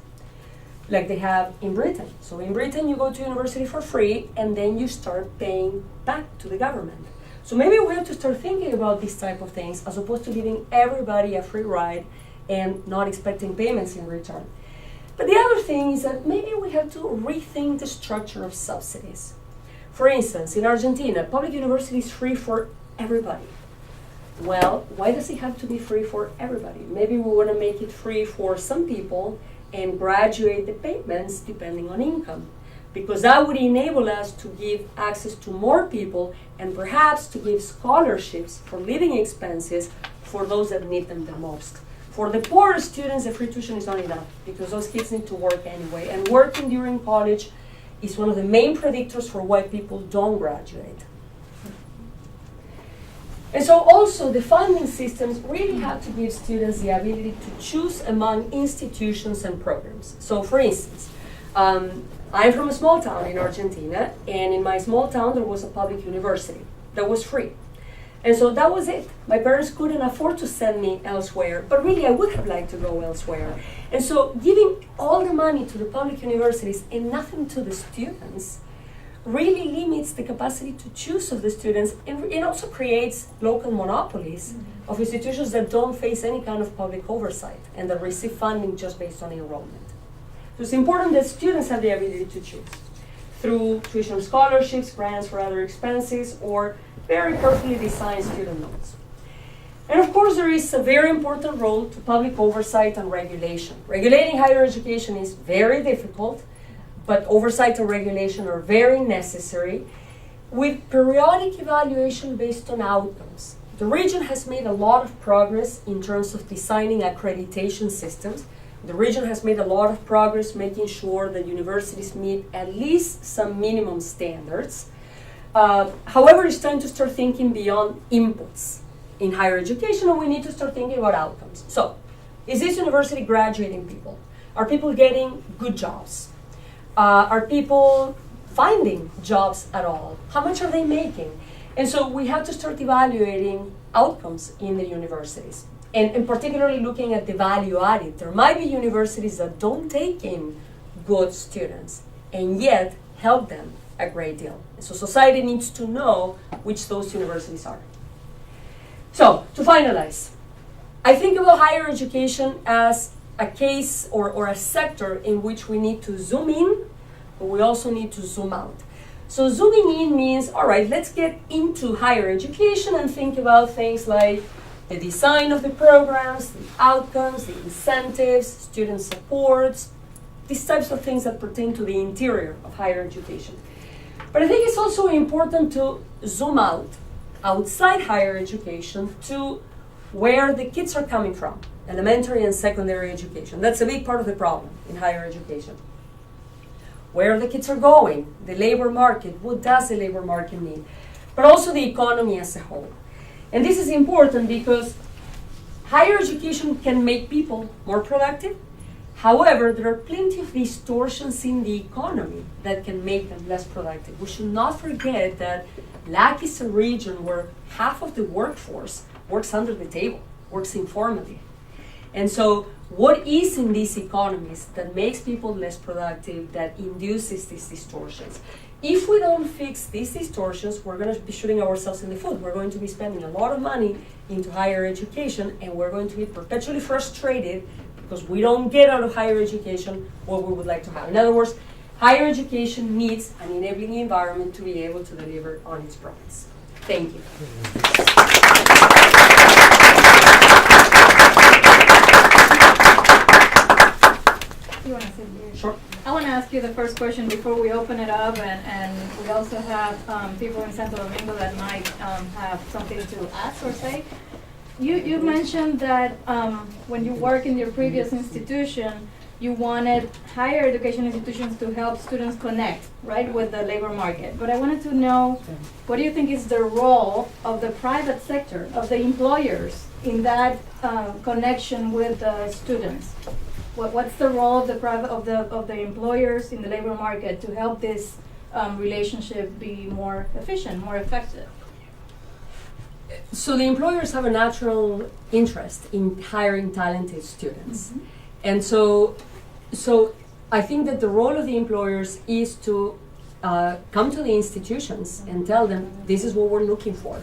[SPEAKER 2] like they have in Britain. So in Britain, you go to university for free, and then you start paying back to the government. So maybe we have to start thinking about these type of things as opposed to giving everybody a free ride and not expecting payments in return. But the other thing is that maybe we have to rethink the structure of subsidies. For instance, in Argentina, public university is free for everybody. Well, why does it have to be free for everybody? Maybe we want to make it free for some people and graduate the payments depending on income, because that would enable us to give access to more people and perhaps to give scholarships for living expenses for those that need them the most. For the poorer students, the free tuition is not enough because those kids need to work anyway, and working during college is one of the main predictors for why people don't graduate. And so also the funding systems really have to give students the ability to choose among institutions and programs. So for instance, I'm from a small town in Argentina, and in my small town there was a public university that was free. And so that was it. My parents couldn't afford to send me elsewhere, but really I would have liked to go elsewhere. And so giving all the money to the public universities and nothing to the students really limits the capacity to choose of the students, and it also creates local monopolies of institutions that don't face any kind of public oversight and that receive funding just based on enrollment. So it's important that students have the ability to choose through tuition scholarships, grants for other expenses, or very carefully designed student loans. And of course, there is a very important role to public oversight and regulation. Regulating higher education is very difficult, but oversight and regulation are very necessary, with periodic evaluation based on outcomes. The region has made a lot of progress in terms of designing accreditation systems. The region has made a lot of progress making sure that universities meet at least some minimum standards. However, it's time to start thinking beyond inputs in higher education, and we need to start thinking about outcomes. So, is this university graduating people? Are people getting good jobs? Are people finding jobs at all? How much are they making? And so we have to start evaluating outcomes in the universities, and particularly looking at the value added. There might be universities that don't take in good students and yet help them a great deal. And so society needs to know which those universities are. So, to finalize, I think about higher education as a case or a sector in which we need to zoom in, but we also need to zoom out. So zooming in means, all right, let's get into higher education and think about things like the design of the programs, the outcomes, the incentives, student supports, these types of things that pertain to the interior of higher education. But I think it's also important to zoom out, outside higher education, to where the kids are coming from, elementary and secondary education. That's a big part of the problem in higher education. Where the kids are going, the labor market, what does the labor market mean? But also the economy as a whole. And this is important because higher education can make people more productive. However, there are plenty of distortions in the economy that can make them less productive. We should not forget that LAC is a region where half of the workforce works under the table, works informally. And so what is in these economies that makes people less productive, that induces these distortions? If we don't fix these distortions, we're going to be shooting ourselves in the foot. We're going to be spending a lot of money into higher education, and we're going to be perpetually frustrated because we don't get out of higher education what we would like to have. In other words, higher education needs an enabling environment to be able to deliver on its promise. Thank you.
[SPEAKER 1] You want to sit here?
[SPEAKER 2] Sure.
[SPEAKER 1] I want to ask you the first question before we open it up, and we also have people in Santo Domingo that might have something to ask or say. You mentioned that when you work in your previous institution, you wanted higher education institutions to help students connect, right, with the labor market. But I wanted to know, what do you think is the role of the private sector, of the employers, in that connection with the students? What's the role of the employers in the labor market to help this relationship be more efficient, more effective?
[SPEAKER 2] So the employers have a natural interest in hiring talented students. And so I think that the role of the employers is to come to the institutions and tell them, this is what we're looking for.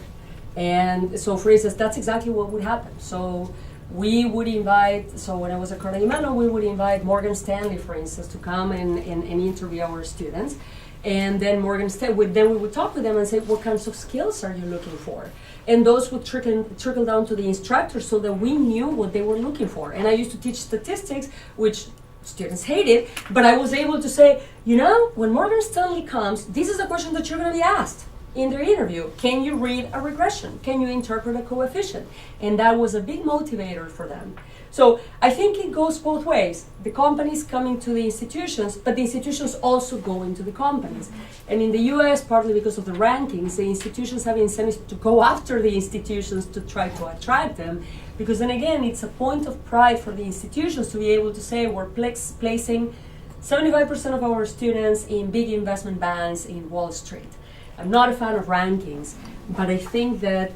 [SPEAKER 2] And so, for instance, that's exactly what would happen. So we would invite, so when I was at Carnegie Mellon, we would invite Morgan Stanley, for instance, to come and interview our students. And then we would talk to them and say, what kinds of skills are you looking for? And those would trickle down to the instructors so that we knew what they were looking for. And I used to teach statistics, which students hated, but I was able to say, you know, when Morgan Stanley comes, this is a question that you're going to be asked in their interview. Can you read a regression? Can you interpret a coefficient? And that was a big motivator for them. So I think it goes both ways. The companies coming to the institutions, but the institutions also go into the companies. And in the US, partly because of the rankings, the institutions have incentives to go after the institutions to try to attract them. Because then again, it's a point of pride for the institutions to be able to say we're placing 75% of our students in big investment banks in Wall Street. I'm not a fan of rankings, but I think that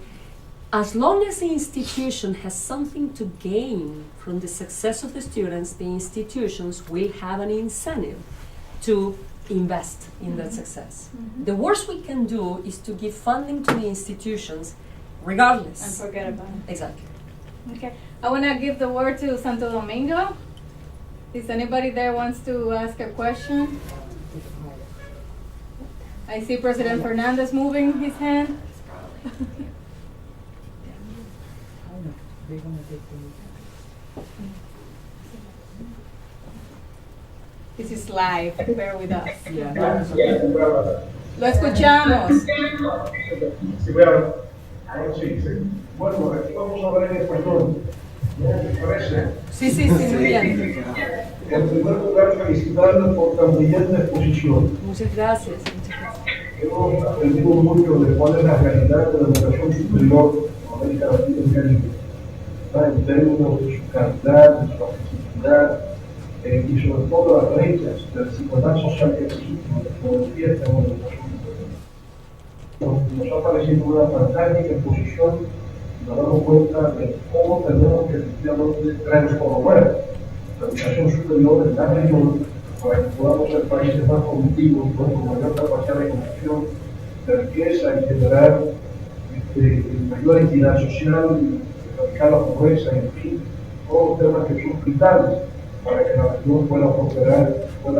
[SPEAKER 2] as long as the institution has something to gain from the success of the students, the institutions will have an incentive to invest in that success. The worst we can do is to give funding to the institutions regardless.
[SPEAKER 1] And forget about it.
[SPEAKER 2] Exactly.
[SPEAKER 1] Okay. I want to give the word to Santo Domingo. Is anybody there wants to ask a question? I see President Fernandez moving his hand. This is live, bear with us. Lo escuchamos.
[SPEAKER 4] Bueno, aquí vamos a hablar en español. ¿Me parece?
[SPEAKER 2] Sí, muy bien.
[SPEAKER 4] En primer lugar, felicitarles por tan brillante exposición.
[SPEAKER 2] Muchas gracias.
[SPEAKER 4] Hemos aprendido mucho de cuál es la realidad de la educación superior en América Latina y Caribe, en términos de su calidad, de su accesibilidad y sobre todo las brechas de desigualdad social que existe como manifiesta en la educación superior. Nos ha parecido una fantástica exposición y nos damos cuenta de cómo tenemos que efectivamente transformar la educación superior en la región para que podamos ser países más competitivos, con mayor capacidad de construcción, de riqueza y generar mayor equidad social, erradicar la pobreza, en fin, todos los temas que son vitales para que la región pueda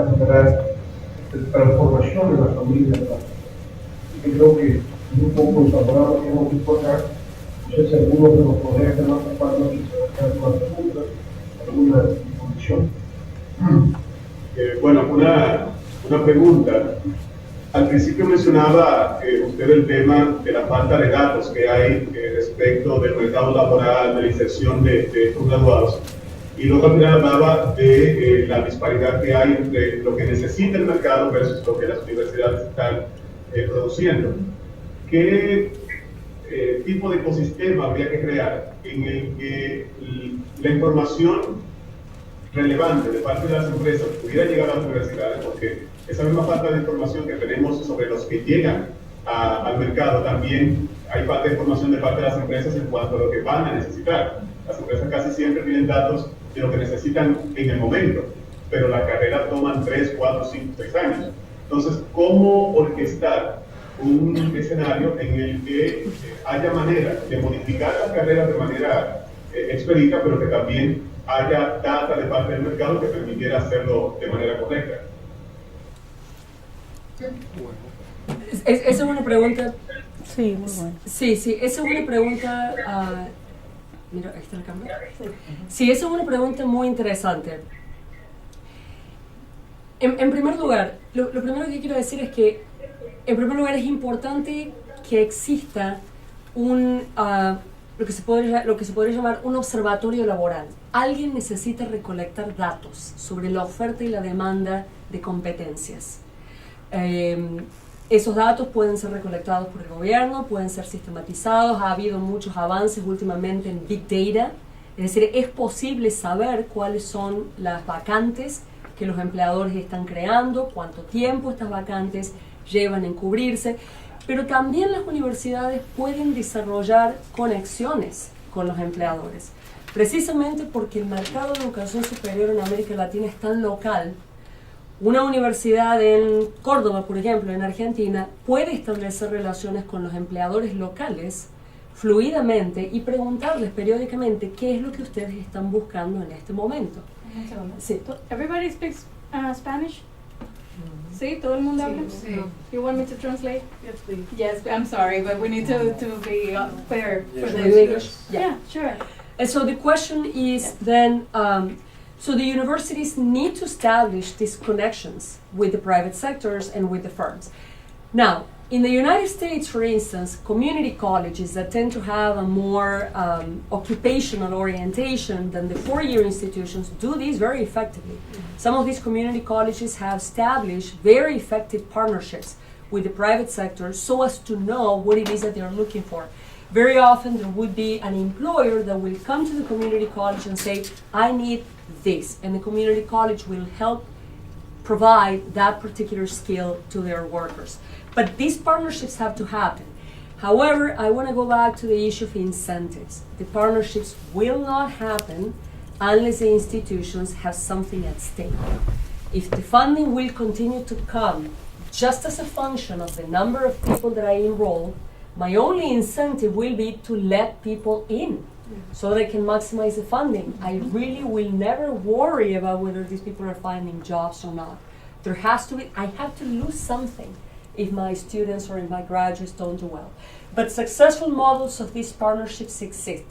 [SPEAKER 4] generar transformación en las familias. Y creo que un poco el panorama que hemos visto acá, pues es algunos de los problemas que nos ocupan y se van a dar preguntas, alguna condición.
[SPEAKER 5] Bueno, una pregunta. Al principio mencionaba usted el tema de la falta de datos que hay respecto del mercado laboral, de la inserción de estos graduados. Y luego al final hablaba de la disparidad que hay entre lo que necesita el mercado versus lo que las universidades están produciendo. ¿Qué tipo de ecosistema habría que crear en el que la información relevante de parte de las empresas pudiera llegar a las universidades? Porque esa misma falta de información que tenemos sobre los que llegan al mercado, también hay falta de información de parte de las empresas en cuanto a lo que van a necesitar. Las empresas casi siempre tienen datos de lo que necesitan en el momento, pero la carrera toman 3, 4, 5, 6 años. Entonces, ¿cómo orquestar un escenario en el que haya manera de modificar las carreras de manera expedita, pero que también haya data de parte del mercado que permitiera hacerlo de manera correcta?
[SPEAKER 2] Esa es una pregunta.
[SPEAKER 6] Sí, muy bueno.
[SPEAKER 2] Sí, esa es una pregunta. Mira, ahí está la cámara. Sí, esa es una pregunta muy interesante. En primer lugar, lo primero que quiero decir es que, en primer lugar, es importante que exista lo que se podría llamar un observatorio laboral. Alguien necesita recolectar datos sobre la oferta y la demanda de competencias. Esos datos pueden ser recolectados por el gobierno, pueden ser sistematizados. Ha habido muchos avances últimamente en Big Data. Es decir, es posible saber cuáles son las vacantes que los empleadores están creando, cuánto tiempo estas vacantes llevan en cubrirse. Pero también las universidades pueden desarrollar conexiones con los empleadores. Precisamente porque el mercado de educación superior en América Latina es tan local, una universidad en Córdoba, por ejemplo, en Argentina, puede establecer relaciones con los empleadores locales fluidamente y preguntarles periódicamente qué es lo que ustedes están buscando en este momento. Sí.
[SPEAKER 1] Everybody speaks Spanish? Sí, todo el mundo habla?
[SPEAKER 6] Sí.
[SPEAKER 1] You want me to translate?
[SPEAKER 6] Yes, please.
[SPEAKER 1] Yes, I'm sorry, but we need to be clear for
[SPEAKER 2] The
[SPEAKER 1] this.
[SPEAKER 2] English?
[SPEAKER 1] Yeah, sure.
[SPEAKER 2] And so the question is then, so the universities need to establish these connections with the private sectors and with the firms. Now, in the United States, for instance, community colleges that tend to have a more occupational orientation than the four-year institutions do this very effectively. Some of these community colleges have established very effective partnerships with the private sector so as to know what it is that they're looking for. Very often there would be an employer that will come to the community college and say, I need this, and the community college will help provide that particular skill to their workers. But these partnerships have to happen. However, I want to go back to the issue of incentives. The partnerships will not happen unless the institutions have something at stake. If the funding will continue to come just as a function of the number of people that I enroll, my only incentive will be to let people in so that I can maximize the funding. I really will never worry about whether these people are finding jobs or not. There has to be, I have to lose something if my students or if my graduates don't do well. But successful models of these partnerships exist.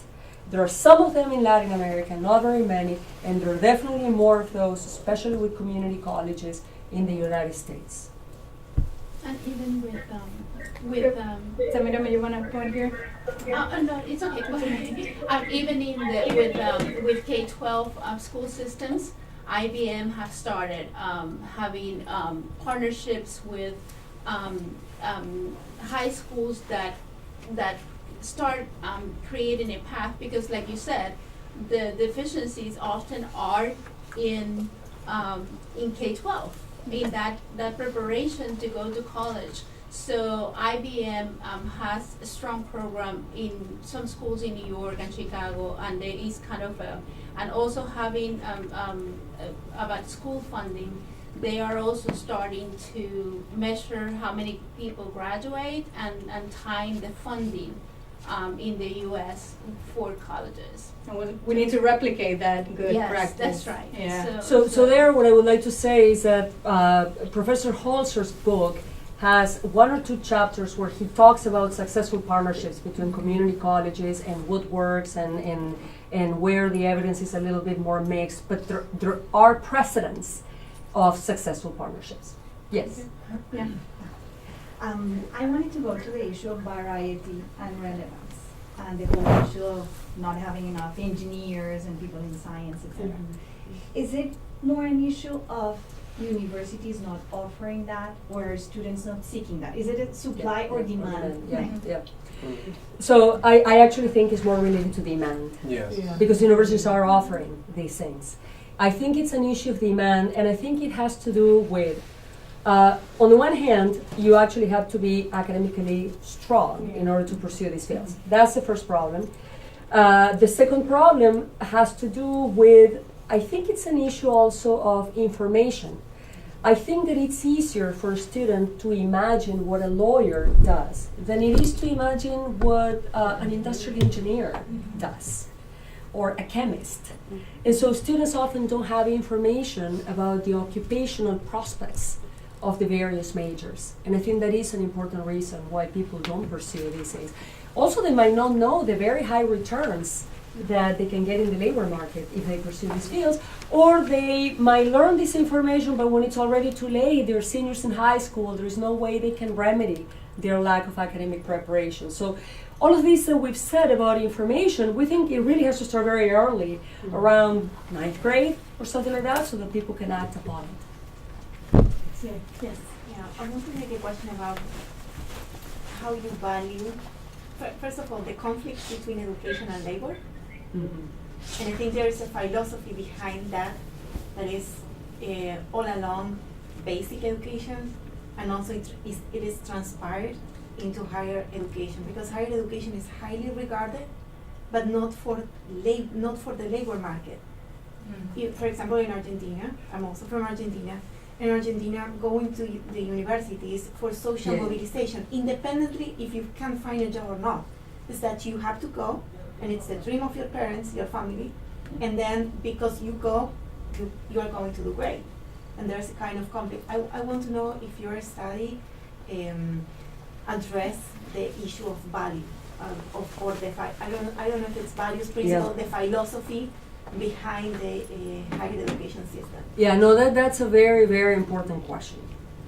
[SPEAKER 2] There are some of them in Latin America, not very many, and there are definitely more of those, especially with community colleges in the United States.
[SPEAKER 7] And even
[SPEAKER 1] Samira, you want to point here?
[SPEAKER 7] no, it's okay. Go ahead. Even in with K-12 school systems, IBM have started having partnerships with high schools that start creating a path, because, like you said, the deficiencies often are in K-12, in that preparation to go to college. So IBM has a strong program in some schools in New York and Chicago, and there is kind of and also having about school funding. They are also starting to measure how many people graduate and time the funding in the U.S. for colleges.
[SPEAKER 1] And we need to replicate that good
[SPEAKER 7] Yes,
[SPEAKER 1] practice.
[SPEAKER 7] that's right.
[SPEAKER 1] Yeah.
[SPEAKER 2] So there, what I would like to say is that Professor Holzer's book has one or two chapters where he talks about successful partnerships between community colleges and what works and where the evidence is a little bit more mixed, but there are precedents of successful partnerships. Yes.
[SPEAKER 1] Yeah.
[SPEAKER 8] I wanted to go to the issue of variety and relevance and the whole issue of not having enough engineers and people in science, etc. Is it more an issue of universities not offering that, or students not seeking that? Is it a supply or demand thing?
[SPEAKER 2] Yeah. So I actually think it's more related to demand.
[SPEAKER 6] Yes.
[SPEAKER 2] Because universities are offering these things. I think it's an issue of demand, and I think it has to do with, on the one hand, you actually have to be academically strong in order to pursue these fields. That's the first problem. The second problem has to do with, I think it's an issue also of information. I think that it's easier for a student to imagine what a lawyer does than it is to imagine what an industrial engineer does, or a chemist. And so students often don't have information about the occupational prospects of the various majors. And I think that is an important reason why people don't pursue these things. Also, they might not know the very high returns that they can get in the labor market if they pursue these fields, or they might learn this information, but when it's already too late, they're seniors in high school, there's no way they can remedy their lack of academic preparation. So all of this that we've said about information, we think it really has to start very early, around 9th grade or something like that, so that people can act upon it.
[SPEAKER 7] Yes.
[SPEAKER 9] Yeah, I want to make a question about how you value, first of all, the conflict between education and labor. And I think there is a philosophy behind that is all along basic education, and also it is transpired into higher education, because higher education is highly regarded, but not for the labor market. For example, in Argentina, I'm also from Argentina. In Argentina, going to the universities for social mobilization, independently if you can find a job or not, is that you have to go, and it's the dream of your parents, your family, and then because you go, you are going to do great. And there's a kind of conflict. I want to know if your study address the issue of value, or I don't know if it's values principle, the philosophy behind the higher education system.
[SPEAKER 2] Yeah, no, that's a very, very important question.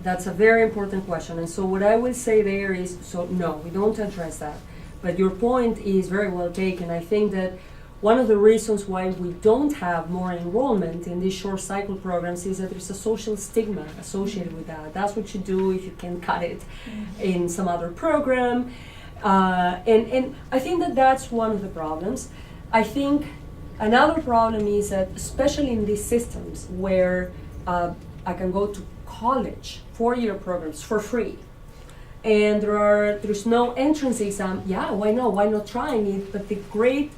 [SPEAKER 2] That's a very important question. And so what I will say there is, so no, we don't address that. But your point is very well taken. I think that one of the reasons why we don't have more enrollment in these short cycle programs is that there's a social stigma associated with that. That's what you do if you can cut it in some other program. And I think that that's one of the problems. I think another problem is that, especially in these systems where I can go to college, 4-year programs for free, and there's no entrance exam, yeah, why not? Why not trying it? But the great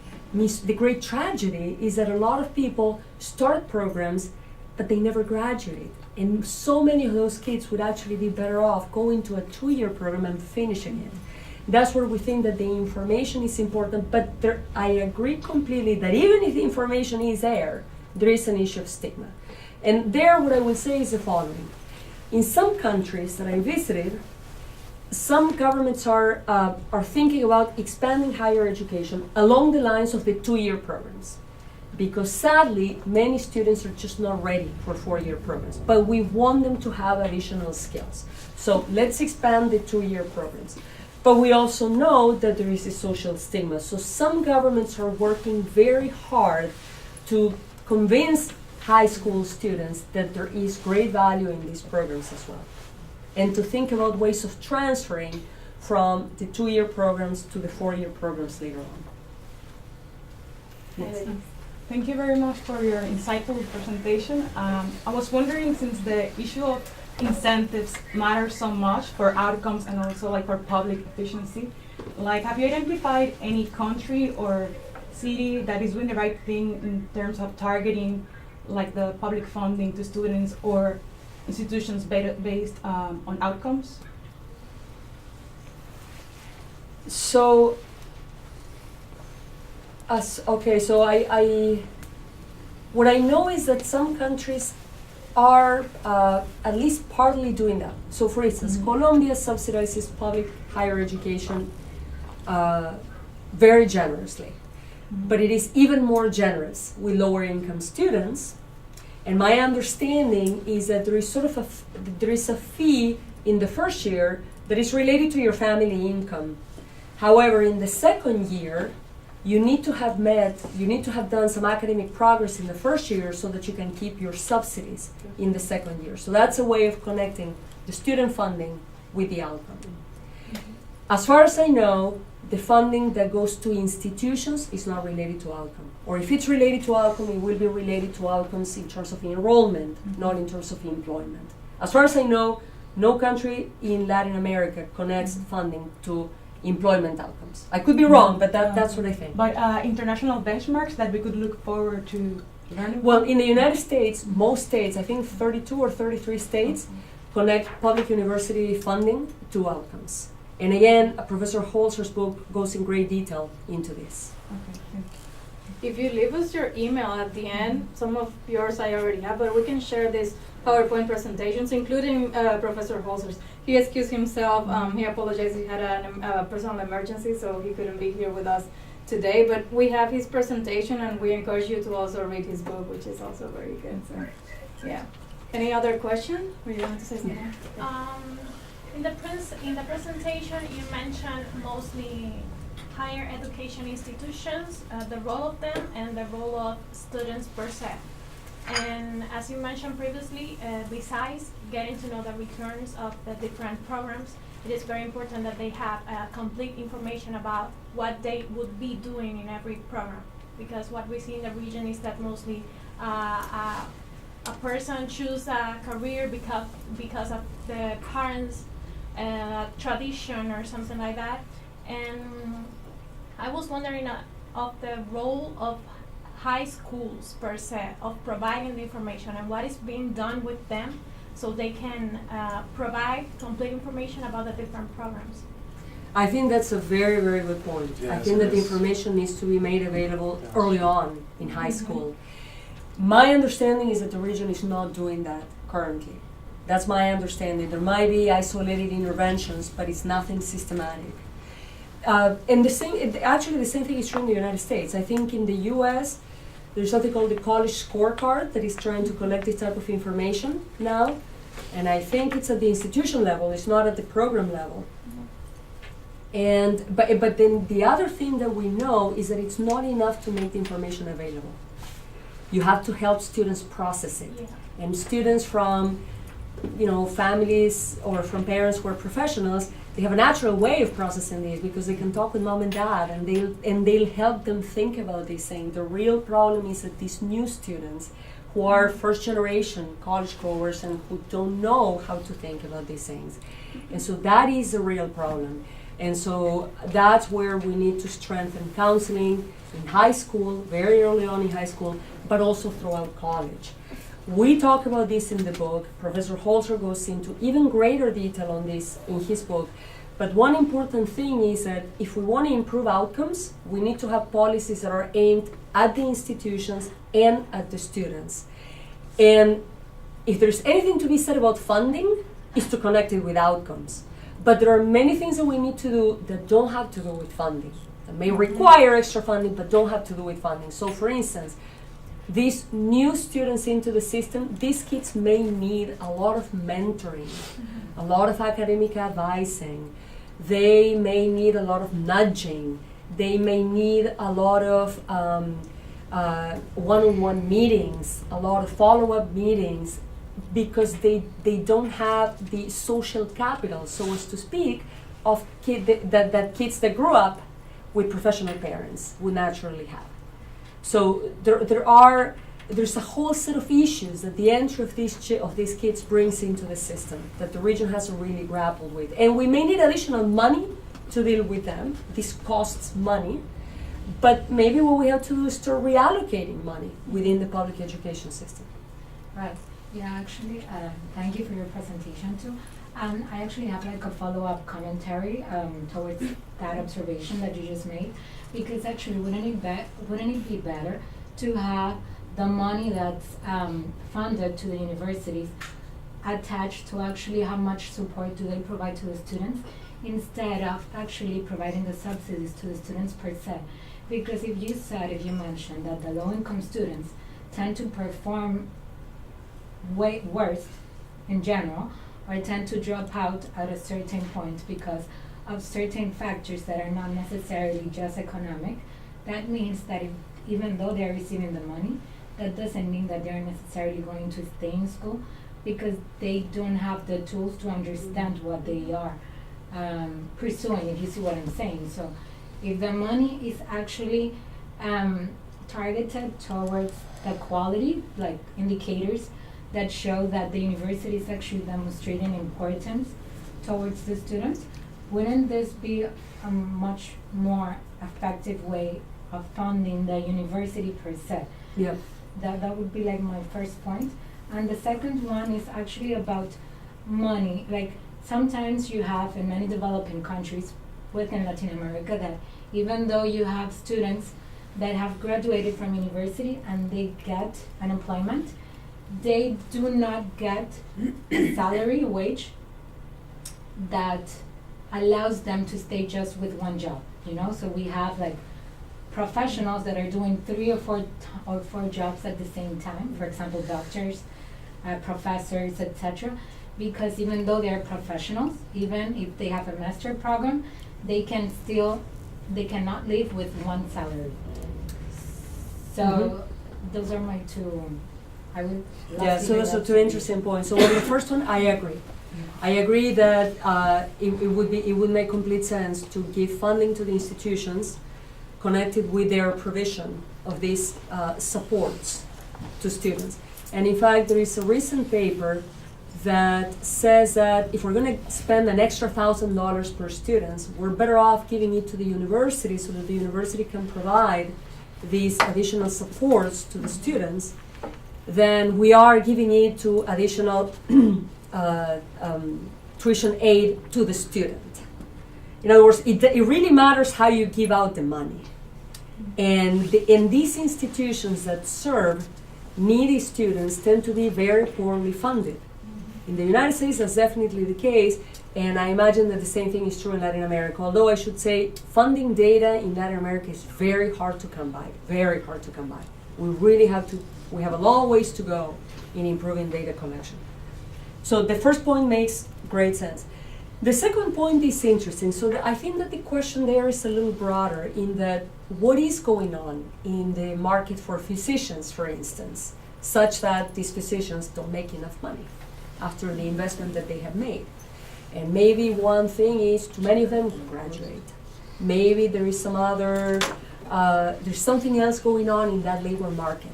[SPEAKER 2] tragedy is that a lot of people start programs, but they never graduate. And so many of those kids would actually be better off going to a 2-year program and finishing it. That's where we think that the information is important, but I agree completely that even if the information is there is an issue of stigma. And there, what I would say is the following. In some countries that I visited, some governments are thinking about expanding higher education along the lines of the 2-year programs. Because sadly, many students are just not ready for 4-year programs, but we want them to have additional skills. So let's expand the 2-year programs. But we also know that there is a social stigma. So some governments are working very hard to convince high school students that there is great value in these programs as well. And to think about ways of transferring from the 2-year programs to the 4-year programs later on. Yes.
[SPEAKER 6] Thank you very much for your insightful presentation. I was wondering, since the issue of incentives matter so much for outcomes and also like for public efficiency, like have you identified any country or city that is doing the right thing in terms of targeting like the public funding to students or institutions based on outcomes?
[SPEAKER 2] So, what I know is that some countries are at least partly doing that. So for instance, Colombia subsidizes public higher education very generously. But it is even more generous with lower income students. And my understanding is that there is a fee in the first year that is related to your family income. However, in the second year, you need to have done some academic progress in the first year so that you can keep your subsidies in the second year. So that's a way of connecting the student funding with the outcome. As far as I know, the funding that goes to institutions is not related to outcome. Or if it's related to outcome, it will be related to outcomes in terms of enrollment, not in terms of employment. As far as I know, no country in Latin America connects funding to employment outcomes. I could be wrong, but that's what I think.
[SPEAKER 6] But international benchmarks that we could look forward to learning?
[SPEAKER 2] Well, in the United States, most states, I think 32 or 33 states, connect public university funding to outcomes. And again, Professor Holzer's book goes in great detail into this.
[SPEAKER 6] Okay, thank you.
[SPEAKER 1] If you leave us your email at the end, some of yours I already have, but we can share these PowerPoint presentations, including Professor Holzer's. He excused himself. He apologized. He had a personal emergency, so he couldn't be here with us today. But we have his presentation, and we encourage you to also read his book, which is also very good. So, yeah. Any other question? Were you going to say something?
[SPEAKER 10] In the presentation, you mentioned mostly higher education institutions, the role of them, and the role of students per se. And as you mentioned previously, besides getting to know the returns of the different programs, it is very important that they have complete information about what they would be doing in every program. Because what we see in the region is that mostly a person chooses a career because of the parents' tradition or something like that. And I was wondering of the role of high schools per se of providing the information and what is being done with them so they can provide complete information about the different programs.
[SPEAKER 2] I think that's a very, very good point. I
[SPEAKER 11] Yes,
[SPEAKER 2] think that the
[SPEAKER 11] it is.
[SPEAKER 2] information needs to be made available
[SPEAKER 11] Yes.
[SPEAKER 2] early on in high school. My understanding is that the region is not doing that currently. That's my understanding. There might be isolated interventions, but it's nothing systematic. And actually the same thing is true in the United States. I think in the US, there's something called the college scorecard that is trying to collect this type of information now. And I think it's at the institution level, it's not at the program level. But then the other thing that we know is that it's not enough to make the information available. You have to help students process it.
[SPEAKER 10] Yeah.
[SPEAKER 2] And students from, families or from parents who are professionals, they have a natural way of processing these because they can talk with mom and dad and they'll help them think about these things. The real problem is that these new students who are first generation college goers and who don't know how to think about these things. And so that is a real problem. And so that's where we need to strengthen counseling in high school, very early on in high school, but also throughout college. We talk about this in the book. Professor Holzer goes into even greater detail on this in his book. But one important thing is that if we want to improve outcomes, we need to have policies that are aimed at the institutions and at the students. And if there's anything to be said about funding, is to connect it with outcomes. But there are many things that we need to do that don't have to do with funding. That may require extra funding, but don't have to do with funding. So for instance, these new students into the system, these kids may need a lot of mentoring, a lot of academic advising. They may need a lot of nudging. They may need a lot of one-on-one meetings, a lot of follow-up meetings, because they don't have the social capital, so as to speak, of that kids that grew up with professional parents would naturally have. So there's a whole set of issues that the entry of these kids brings into the system that the region hasn't really grappled with. And we may need additional money to deal with them. This costs money. But maybe what we have to do is start reallocating money within the public education system.
[SPEAKER 12] Right. Yeah, actually, thank you for your presentation too. I actually have like a follow-up commentary towards that observation that you just made, because actually, wouldn't it be better to have the money that's funded to the universities attached to actually how much support do they provide to the students, instead of actually providing the subsidies to the students per se? Because if you mentioned that the low-income students tend to perform way worse in general, or tend to drop out at a certain point because of certain factors that are not necessarily just economic, that means that even though they're receiving the money, that doesn't mean that they're necessarily going to stay in school, because they don't have the tools to understand what they are pursuing, if you see what I'm saying. So if the money is actually targeted towards the quality, like indicators that show that the university is actually demonstrating importance towards the students, wouldn't this be a much more effective way of funding the university per se?
[SPEAKER 2] Yeah.
[SPEAKER 12] That would be like my first point. And the second one is actually about money. Like sometimes you have in many developing countries within Latin America that even though you have students that have graduated from university and they get unemployment, they do not get a salary wage that allows them to stay just with one job, So we have like professionals that are doing 3 or 4 jobs at the same time. For example, doctors, professors, etc. Because even though they're professionals, even if they have a master program, they cannot live with one salary. So those are my two. I would love
[SPEAKER 2] Yeah,
[SPEAKER 12] to
[SPEAKER 2] so
[SPEAKER 12] hear
[SPEAKER 2] those are
[SPEAKER 12] that
[SPEAKER 2] two
[SPEAKER 12] from you.
[SPEAKER 2] interesting points. So on the first one, I agree. I agree that it would make complete sense to give funding to the institutions connected with their provision of these supports to students. And in fact, there is a recent paper that says that if we're going to spend an extra $1,000 per student, we're better off giving it to the university so that the university can provide these additional supports to the students, then we are giving it to additional tuition aid to the student. In other words, it really matters how you give out the money. And in these institutions that serve needy students tend to be very poorly funded. In the United States, that's definitely the case, and I imagine that the same thing is true in Latin America. Although I should say funding data in Latin America is very hard to come by, very hard to come by. We have a long ways to go in improving data collection. So the first point makes great sense. The second point is interesting. So I think that the question there is a little broader in that what is going on in the market for physicians, for instance, such that these physicians don't make enough money after the investment that they have made. And maybe one thing is too many of them graduate. Maybe there is some other, there's something else going on in that labor market.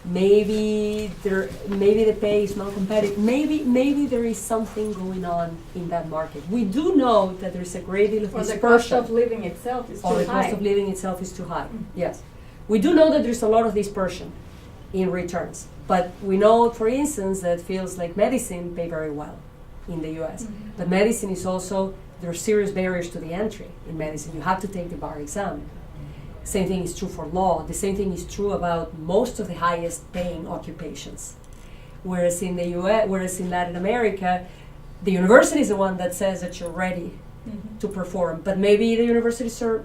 [SPEAKER 2] Maybe the pay is not competitive. Maybe there is something going on in that market. We do know that there's a great deal of
[SPEAKER 1] Or
[SPEAKER 2] dispersion.
[SPEAKER 1] the cost of living itself is too high.
[SPEAKER 2] Or the cost of living itself is too high. Yes, we do know that there's a lot of dispersion in returns. But we know, for instance, that fields like medicine pay very well in the U.S.
[SPEAKER 1] Mm-hmm.
[SPEAKER 2] But medicine is also, there are serious barriers to the entry in medicine. You have to take the bar exam. Same thing is true for law. The same thing is true about most of the highest paying occupations. Whereas in the U.S., whereas in Latin America, the university is the one that says that you're ready to perform. But maybe the universities are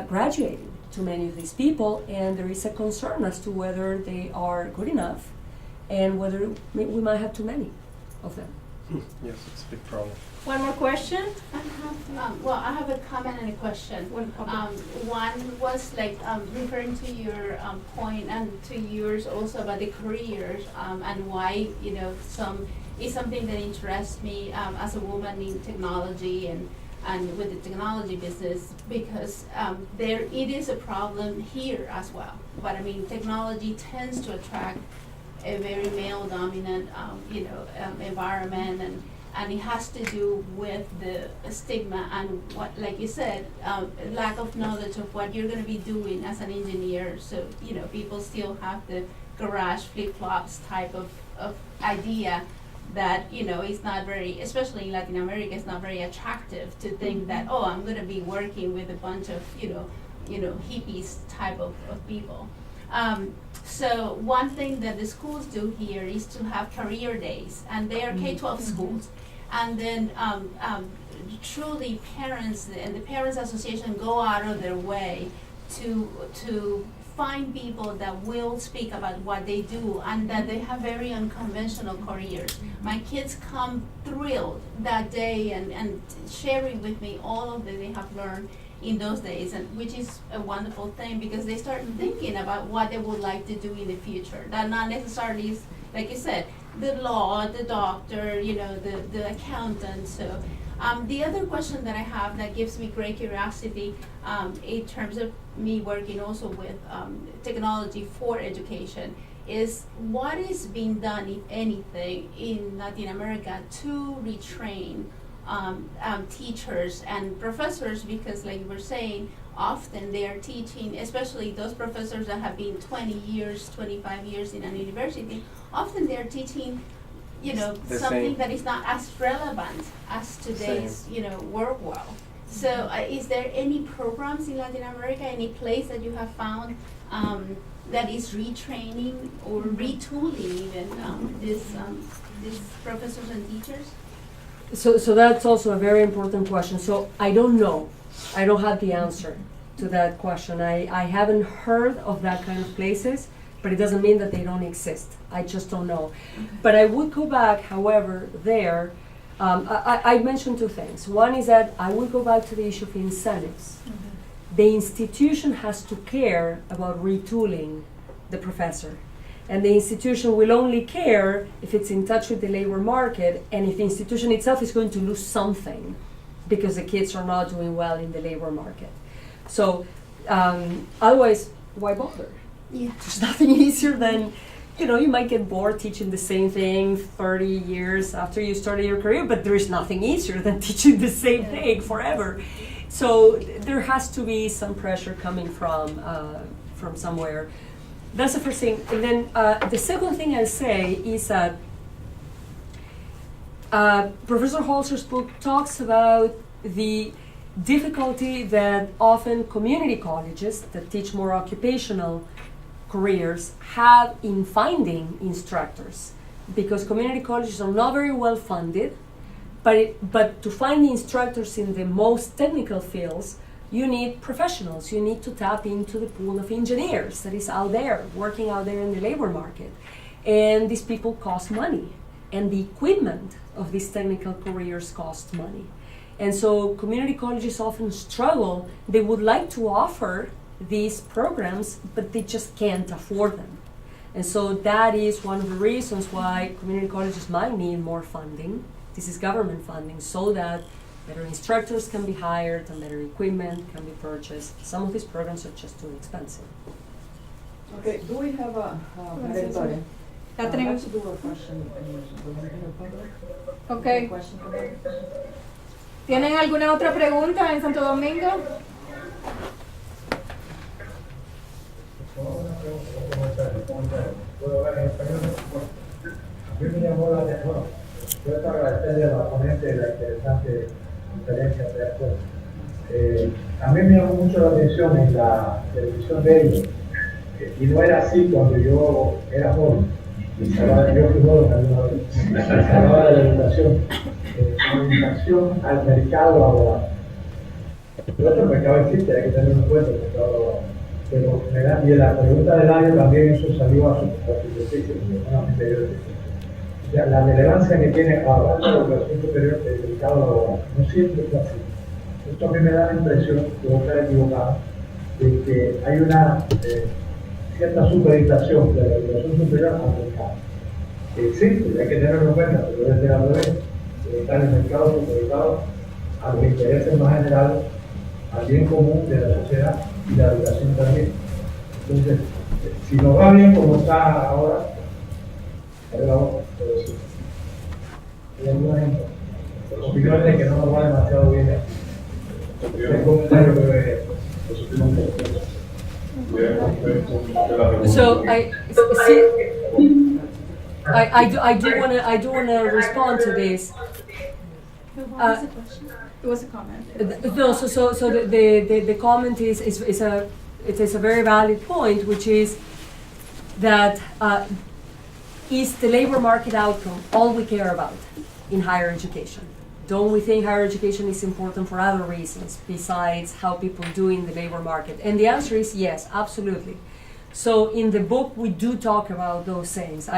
[SPEAKER 2] graduating too many of these people, and there is a concern as to whether they are good enough and whether we might have too many of them.
[SPEAKER 11] Yes, it's a big problem.
[SPEAKER 1] One more question?
[SPEAKER 7] I have a comment and a question. One was like referring to your point and to yours also about the careers and why it's something that interests me as a woman in technology and with the technology business because it is a problem here as well. But I mean, technology tends to attract a very male-dominant environment and it has to do with the stigma and what, like you said, lack of knowledge of what you're going to be doing as an engineer. So, people still have the garage flip-flops type of idea that, is not very, especially in Latin America, it's not very attractive to think that, oh, I'm going to be working with a bunch of, hippies type of people. So one thing that the schools do here is to have career days, and they are K-12 schools. And then truly parents and the Parents Association go out of their way to find people that will speak about what they do and that they have very unconventional careers. My kids come thrilled that day and sharing with me all of that they have learned in those days, and which is a wonderful thing because they start thinking about what they would like to do in the future. That not necessarily is, like you said, the law, the doctor, the accountant. So the other question that I have that gives me great curiosity in terms of me working also with technology for education is what is being done, if anything, in Latin America to retrain teachers and professors, because like you were saying, often they are teaching, especially those professors that have been 20 years, 25 years in a university, often they're teaching, something
[SPEAKER 11] same.
[SPEAKER 7] that is not as relevant as today's, work world. So is there any programs in Latin America, any place that you have found that is retraining or retooling even these professors and teachers?
[SPEAKER 2] So that's also a very important question. So I don't know. I don't have the answer to that question. I haven't heard of that kind of places, but it doesn't mean that they don't exist. I just don't know. But I would go back, however, there. I mentioned two things. One is that I would go back to the issue of incentives. The institution has to care about retooling the professor. And the institution will only care if it's in touch with the labor market and if the institution itself is going to lose something because the kids are not doing well in the labor market. So otherwise, why bother?
[SPEAKER 7] Yeah.
[SPEAKER 2] There's nothing easier than you might get bored teaching the same thing 30 years after you started your career, but there is nothing easier than teaching the same thing forever. So there has to be some pressure coming from somewhere. That's the first thing. And then the second thing I'll say is that Professor Holzer's book talks about the difficulty that often community colleges that teach more occupational careers have in finding instructors, because community colleges are not very well funded, but to find the instructors in the most technical fields, you need professionals. You need to tap into the pool of engineers that is out there, working out there in the labor market. And these people cost money, and the equipment of these technical careers costs money. And so community colleges often struggle. They would like to offer these programs, but they just can't afford them. And so that is one of the reasons why community colleges might need more funding. This is government funding, so that better instructors can be hired and better equipment can be purchased. Some of these programs are just too expensive.
[SPEAKER 13] Okay, do we have a María
[SPEAKER 1] Ya tenemos.
[SPEAKER 13] let's do a question in the public.
[SPEAKER 1] Okay.
[SPEAKER 13] Question from them.
[SPEAKER 1] ¿Tienen alguna otra pregunta en Santo Domingo?
[SPEAKER 4] A mí me llamó la atención. Quiero agradecerle a la ponente de la interesante conferencia de después. A mí me llamó mucho la atención en la televisión de ellos, y no era así cuando yo era joven. Yo fui joven alguna vez. Se hablaba de la educación, orientación al mercado laboral. Pero otro mercado existe, hay que tener en cuenta el mercado laboral. Pero y en la pregunta del año también eso salió a su superficie, la relevancia que tiene hablar de la educación superior del mercado laboral no siempre es así. Esto a mí me da la impresión, puedo estar equivocado, de que hay una cierta supeditación de la educación superior al mercado. Existe, hay que tenerlo en cuenta, pero debe ser al revés. Está en el mercado supeditado a los intereses más generales, al bien común de la sociedad y la educación también. Entonces, si nos va bien como está ahora, pero sí. Y algún ejemplo. Opiniones de que no nos va demasiado bien. El comentario que
[SPEAKER 2] So I do wanna respond to this.
[SPEAKER 1] What was the question? It was a comment.
[SPEAKER 2] No, so the comment is a very valid point, which is that is the labor market outcome all we care about in higher education? Don't we think higher education is important for other reasons besides how people do in the labor market? And the answer is yes, absolutely. So in the book we do talk about those things.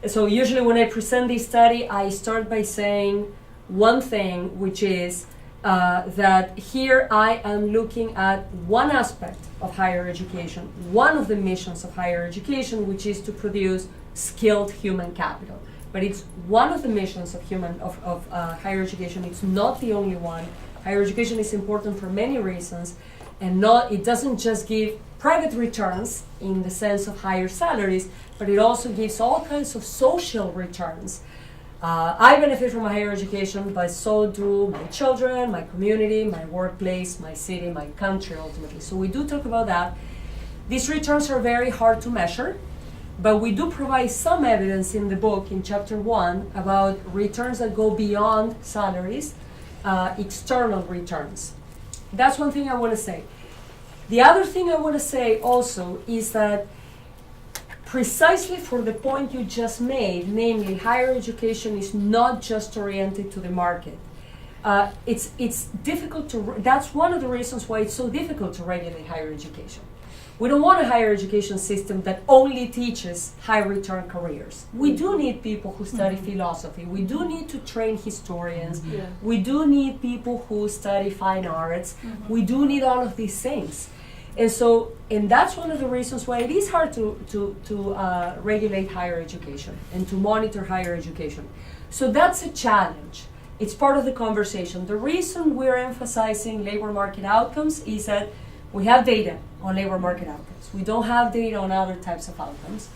[SPEAKER 2] So usually when I present this study, I start by saying one thing, which is that here I am looking at one aspect of higher education, one of the missions of higher education, which is to produce skilled human capital. But it's one of the missions of higher education. It's not the only one. Higher education is important for many reasons, and it doesn't just give private returns in the sense of higher salaries, but it also gives all kinds of social returns. I benefit from higher education, but so do my children, my community, my workplace, my city, my country, ultimately. So we do talk about that. These returns are very hard to measure, but we do provide some evidence in the book, in chapter 1, about returns that go beyond salaries, external returns. That's one thing I want to say. The other thing I want to say also is that precisely for the point you just made, namely higher education is not just oriented to the market. It's difficult that's one of the reasons why it's so difficult to regulate higher education. We don't want a higher education system that only teaches high return careers. We do need people who study philosophy. We do need to train historians.
[SPEAKER 1] Yeah.
[SPEAKER 2] We do need people who study fine arts. We do need all of these things. And that's one of the reasons why it is hard to regulate higher education and to monitor higher education. So that's a challenge. It's part of the conversation. The reason we're emphasizing labor market outcomes is that we have data on labor market outcomes. We don't have data on other types of outcomes.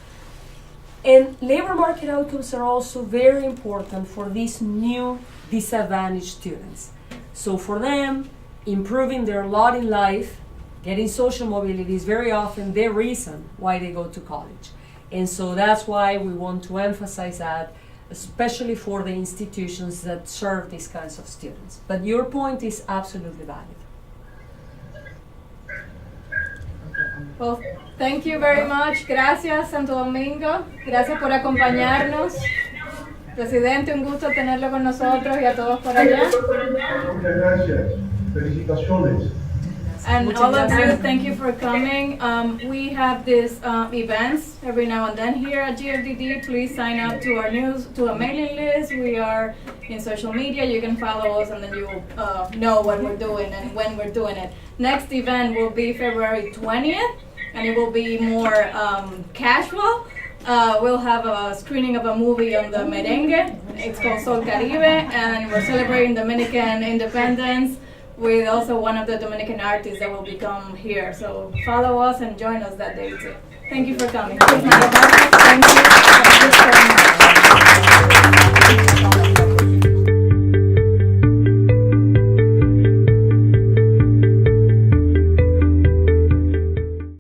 [SPEAKER 2] And labor market outcomes are also very important for these new disadvantaged students. So for them, improving their lot in life, getting social mobility is very often the reason why they go to college. And so that's why we want to emphasize that, especially for the institutions that serve these kinds of students. But your point is absolutely valid.
[SPEAKER 1] Well, thank you very much. Gracias, Santo Domingo. Gracias por acompañarnos. Presidente, un gusto tenerlo con nosotros y a todos por allá.
[SPEAKER 4] Muchas gracias. Felicitaciones.
[SPEAKER 1] And all of you, thank you for coming. We have these events every now and then here at GFDD. Please sign up to our to a mailing list. We are in social media. You can follow us, and then you will know what we're doing and when we're doing it. Next event will be February 20th, and it will be more casual. We'll have a screening of a movie on the merengue. It's called Sol Caribe, and we're celebrating Dominican independence with also one of the Dominican artists that will become here. So follow us and join us that day too. Thank you for coming. Thank you.